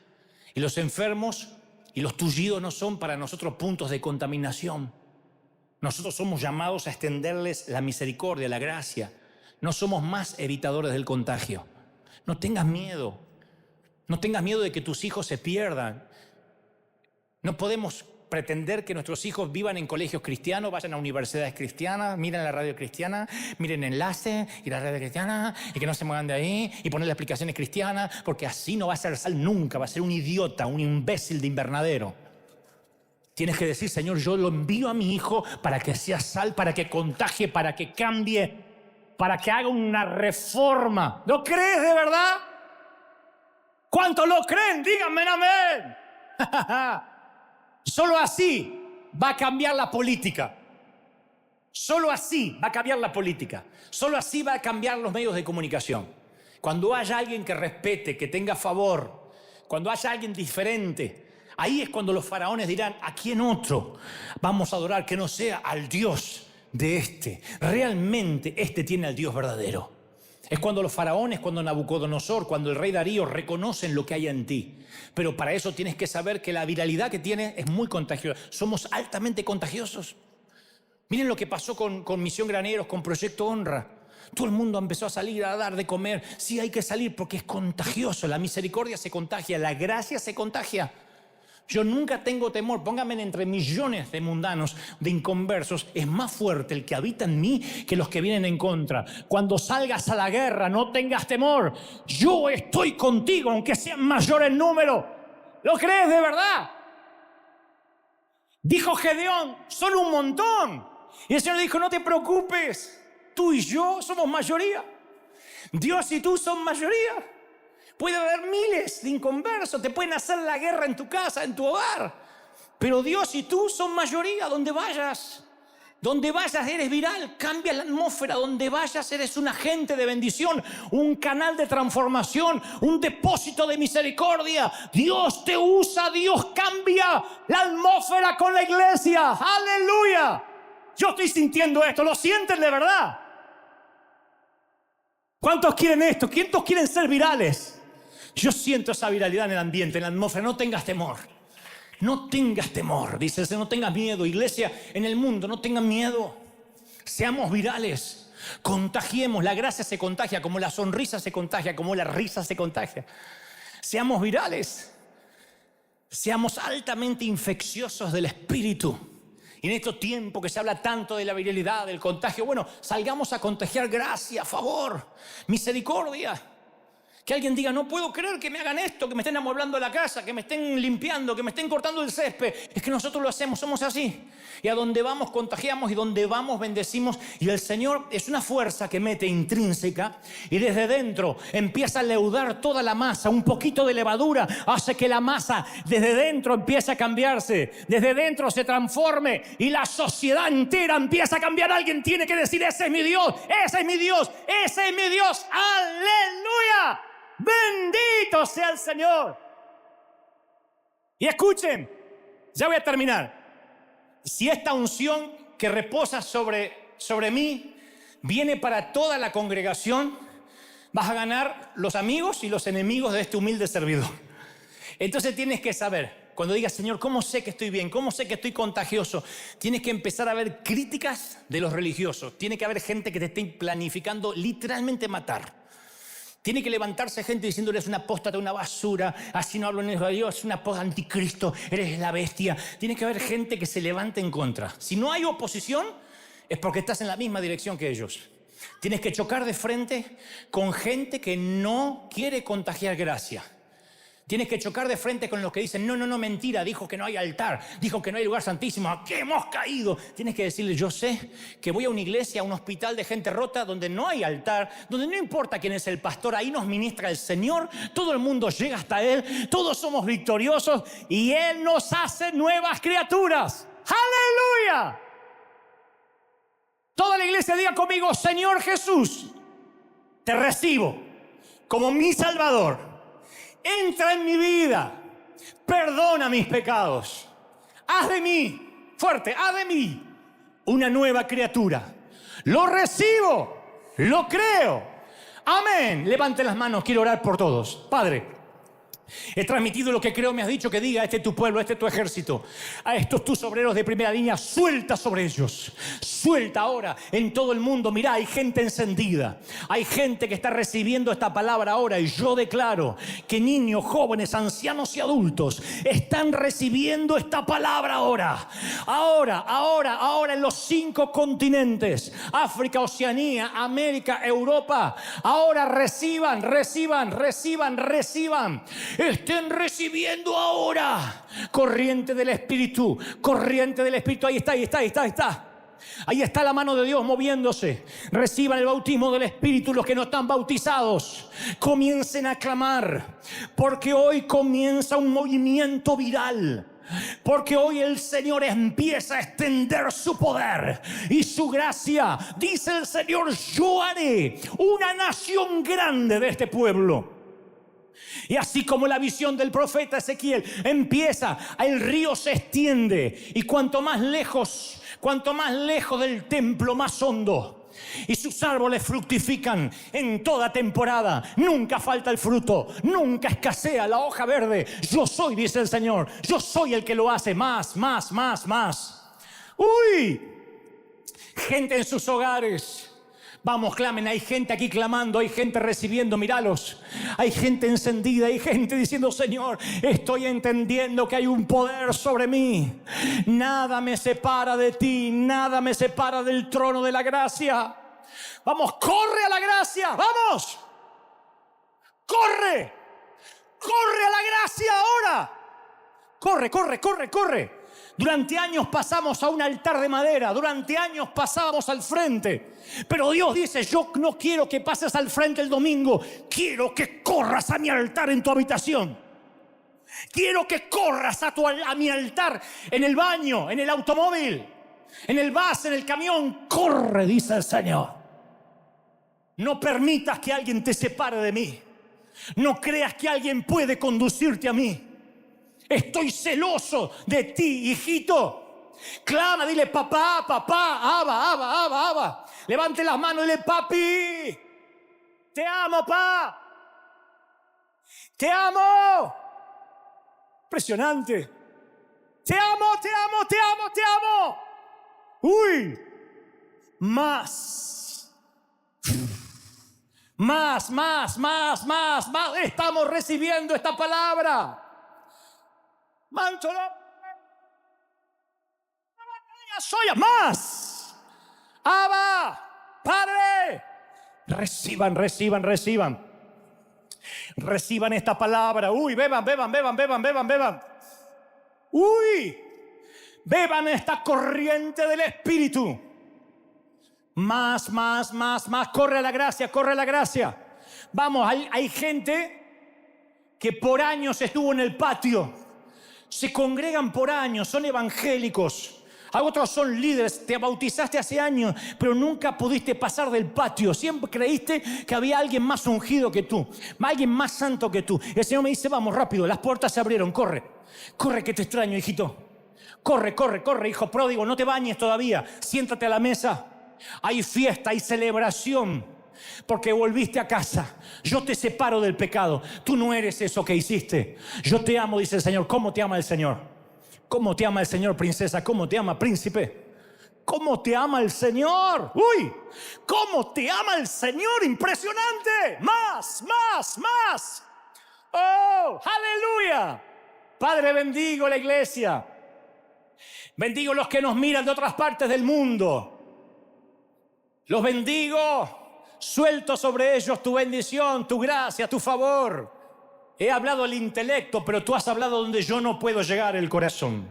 Y los enfermos y los tullidos no son para nosotros puntos de contaminación. Nosotros somos llamados a extenderles la misericordia, la gracia. No somos más evitadores del contagio. No tengas miedo. No tengas miedo de que tus hijos se pierdan. No podemos pretender que nuestros hijos vivan en colegios cristianos, vayan a universidades cristianas, miren la radio cristiana, miren Enlace y la radio cristiana, y que no se muevan de ahí, y ponerle explicaciones cristianas, porque así no va a ser sal nunca, va a ser un idiota, un imbécil de invernadero. Tienes que decir, Señor, yo lo envío a mi hijo para que sea sal, para que contagie, para que cambie, para que haga una reforma. ¿Lo crees de verdad? ¿Cuántos lo creen? Díganme amén. Solo así va a cambiar la política. Solo así va a cambiar la política. Solo así va a cambiar los medios de comunicación. Cuando haya alguien que respete, que tenga favor, cuando haya alguien diferente, ahí es cuando los faraones dirán, ¿a quién otro vamos a adorar que no sea al Dios de este? Realmente este tiene al Dios verdadero. Es cuando los faraones, cuando Nabucodonosor, cuando el rey Darío reconocen lo que hay en ti. Pero para eso tienes que saber que la viralidad que tienes es muy contagiosa. Somos altamente contagiosos. Miren lo que pasó con Misión Graneros, con Proyecto Honra. Todo el mundo empezó a salir a dar de comer. Sí, hay que salir porque es contagioso. La misericordia se contagia, la gracia se contagia. Yo nunca tengo temor, pónganme entre millones de mundanos, de inconversos, es más fuerte el que habita en mí que los que vienen en contra. Cuando salgas a la guerra, no tengas temor. Yo estoy contigo, aunque sean mayor en número. ¿Lo crees de verdad? Dijo Gedeón, son un montón. Y el Señor dijo, no te preocupes, tú y yo somos mayoría. Dios y tú son mayoría. Puede haber miles de inconversos, te pueden hacer la guerra en tu casa, en tu hogar. Pero Dios y tú son mayoría donde vayas. Donde vayas eres viral, cambia la atmósfera. Donde vayas eres un agente de bendición, un canal de transformación, un depósito de misericordia. Dios te usa, Dios cambia la atmósfera con la iglesia. ¡Aleluya! Yo estoy sintiendo esto, ¿lo sienten de verdad? ¿Cuántos quieren esto? ¿Cuántos quieren ser virales? Yo siento esa viralidad en el ambiente, en la atmósfera. No tengas temor. No tengas temor. Dice el Señor, no tengas miedo. Iglesia, en el mundo, no tengan miedo. Seamos virales. Contagiemos. La gracia se contagia, como la sonrisa se contagia, como la risa se contagia. Seamos virales. Seamos altamente infecciosos del espíritu. Y en estos tiempos que se habla tanto de la viralidad, del contagio, bueno, salgamos a contagiar gracia, favor, misericordia. Que alguien diga, no puedo creer que me hagan esto, que me estén amueblando la casa, que me estén limpiando, que me estén cortando el césped. Es que nosotros lo hacemos, somos así. Y a donde vamos contagiamos y donde vamos bendecimos. Y el Señor es una fuerza que mete intrínseca y desde dentro empieza a leudar toda la masa. Un poquito de levadura hace que la masa desde dentro empiece a cambiarse. Desde dentro se transforme y la sociedad entera empieza a cambiar. Alguien tiene que decir, ese es mi Dios, ese es mi Dios, ese es mi Dios. ¡Aleluya! Bendito sea el Señor. Y escuchen, ya voy a terminar. Si esta unción que reposa sobre mí viene para toda la congregación, vas a ganar los amigos y los enemigos de este humilde servidor. Entonces tienes que saber, cuando digas, Señor, ¿cómo sé que estoy bien? ¿Cómo sé que estoy contagioso? Tienes que empezar a ver críticas de los religiosos. Tiene que haber gente que te esté planificando literalmente matar. Tiene que levantarse gente diciendo, eres una apóstata, una basura, así no hablo en el Dios, es una anticristo, eres la bestia. Tiene que haber gente que se levante en contra. Si no hay oposición, es porque estás en la misma dirección que ellos. Tienes que chocar de frente con gente que no quiere contagiar gracia. Tienes que chocar de frente con los que dicen, no, mentira, dijo que no hay altar, dijo que no hay lugar santísimo, ¿a qué hemos caído? Tienes que decirle, yo sé que voy a una iglesia, a un hospital de gente rota, donde no hay altar, donde no importa quién es el pastor, ahí nos ministra el Señor, todo el mundo llega hasta Él, todos somos victoriosos y Él nos hace nuevas criaturas. ¡Aleluya! Toda la iglesia diga conmigo, Señor Jesús, te recibo como mi Salvador. Entra en mi vida, perdona mis pecados, haz de mí, fuerte, haz de mí una nueva criatura. Lo recibo, lo creo. Amén. Levanten las manos, quiero orar por todos. Padre, he transmitido lo que creo me has dicho que diga. Este es tu pueblo, este es tu ejército. A estos tus obreros de primera línea, suelta sobre ellos. Suelta ahora en todo el mundo. Mirá, hay gente encendida. Hay gente que está recibiendo esta palabra ahora. Y yo declaro que niños, jóvenes, ancianos y adultos están recibiendo esta palabra ahora. Ahora en los 5 continentes. África, Oceanía, América, Europa. Ahora reciban. Estén recibiendo ahora corriente del Espíritu. Ahí está. Ahí está la mano de Dios moviéndose. Reciban el bautismo del Espíritu los que no están bautizados. Comiencen a clamar, porque hoy comienza un movimiento viral. Porque hoy el Señor empieza a extender su poder y su gracia. Dice el Señor, yo haré una nación grande de este pueblo. Y así como la visión del profeta Ezequiel empieza, el río se extiende y cuanto más lejos del templo, más hondo. Y sus árboles fructifican en toda temporada. Nunca falta el fruto, nunca escasea la hoja verde. Yo soy, dice el Señor, yo soy el que lo hace más. ¡Uy! Gente en sus hogares. Vamos, clamen, hay gente aquí clamando, hay gente recibiendo, míralos. Hay gente encendida, hay gente diciendo, Señor, estoy entendiendo que hay un poder sobre mí. Nada me separa de ti, nada me separa del trono de la gracia. Vamos, corre a la gracia, vamos. Corre a la gracia ahora. Corre. Durante años pasamos a un altar de madera, durante años pasábamos al frente. Pero Dios dice, yo no quiero que pases al frente el domingo, quiero que corras a mi altar en tu habitación. Quiero que corras a mi altar en el baño, en el automóvil, en el bus, en el camión. Corre, dice el Señor. No permitas que alguien te separe de mí. No creas que alguien puede conducirte a mí. Estoy celoso de ti, hijito. Clama, dile papá, Abba. Levante las manos y dile papi. Te amo, pa. Te amo. Impresionante. Te amo. Uy. Más. Estamos recibiendo esta palabra. Mancholo. Soy más. Abba, Padre. Reciban. Reciban esta palabra. Uy, beban, beban, beban, beban, beban, beban. Uy, beban esta corriente del Espíritu. Más, más, más, más. Corre a la gracia, corre a la gracia. Vamos, hay gente que por años estuvo en el patio. Se congregan por años, son evangélicos. Otros son líderes, te bautizaste hace años, pero nunca pudiste pasar del patio. Siempre creíste que había alguien más ungido que tú, alguien más santo que tú. El Señor me dice, vamos rápido, las puertas se abrieron, corre. Corre que te extraño, hijito. Corre, corre, corre, hijo pródigo, no te bañes todavía. Siéntate a la mesa. Hay fiesta, hay celebración, porque volviste a casa. Yo te separo del pecado. Tú no eres eso que hiciste. Yo te amo, dice el Señor. ¿Cómo te ama el Señor? ¿Cómo te ama el Señor, princesa? ¿Cómo te ama, príncipe? ¿Cómo te ama el Señor? ¡Uy! ¿Cómo te ama el Señor? ¡Impresionante! ¡Más, más, más! ¡Oh, aleluya! Padre, bendigo la iglesia. Bendigo los que nos miran de otras partes del mundo. Los bendigo. Suelto sobre ellos tu bendición, tu gracia, tu favor. He hablado el intelecto, pero tú has hablado donde yo no puedo llegar, el corazón.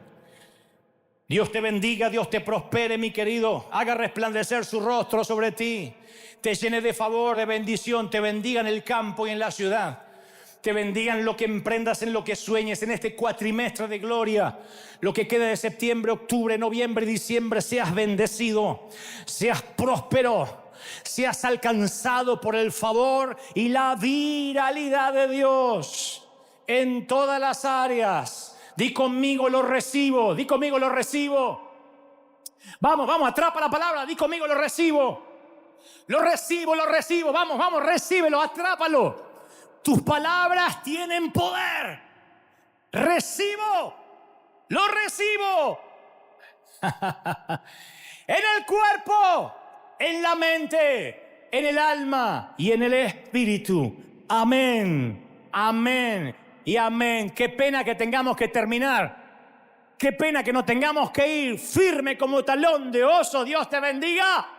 Dios te bendiga, Dios te prospere, mi querido. Haga resplandecer su rostro sobre ti. Te llene de favor, de bendición. Te bendiga en el campo y en la ciudad. Te bendiga en lo que emprendas, en lo que sueñes, en este cuatrimestre de gloria. Lo que queda de septiembre, octubre, noviembre y diciembre, seas bendecido, seas próspero. Seas alcanzado por el favor y la viralidad de Dios en todas las áreas. Di conmigo, lo recibo. Di conmigo, lo recibo. Vamos, vamos, atrapa la palabra. Di conmigo, lo recibo. Lo recibo, lo recibo. Vamos, vamos, recíbelo, atrápalo. Tus palabras tienen poder. Recibo. Lo recibo. En el cuerpo, en la mente, en el alma y en el espíritu. Amén, amén y amén. Qué pena que tengamos que terminar. Qué pena que nos tengamos que ir firme como talón de oso. Dios te bendiga.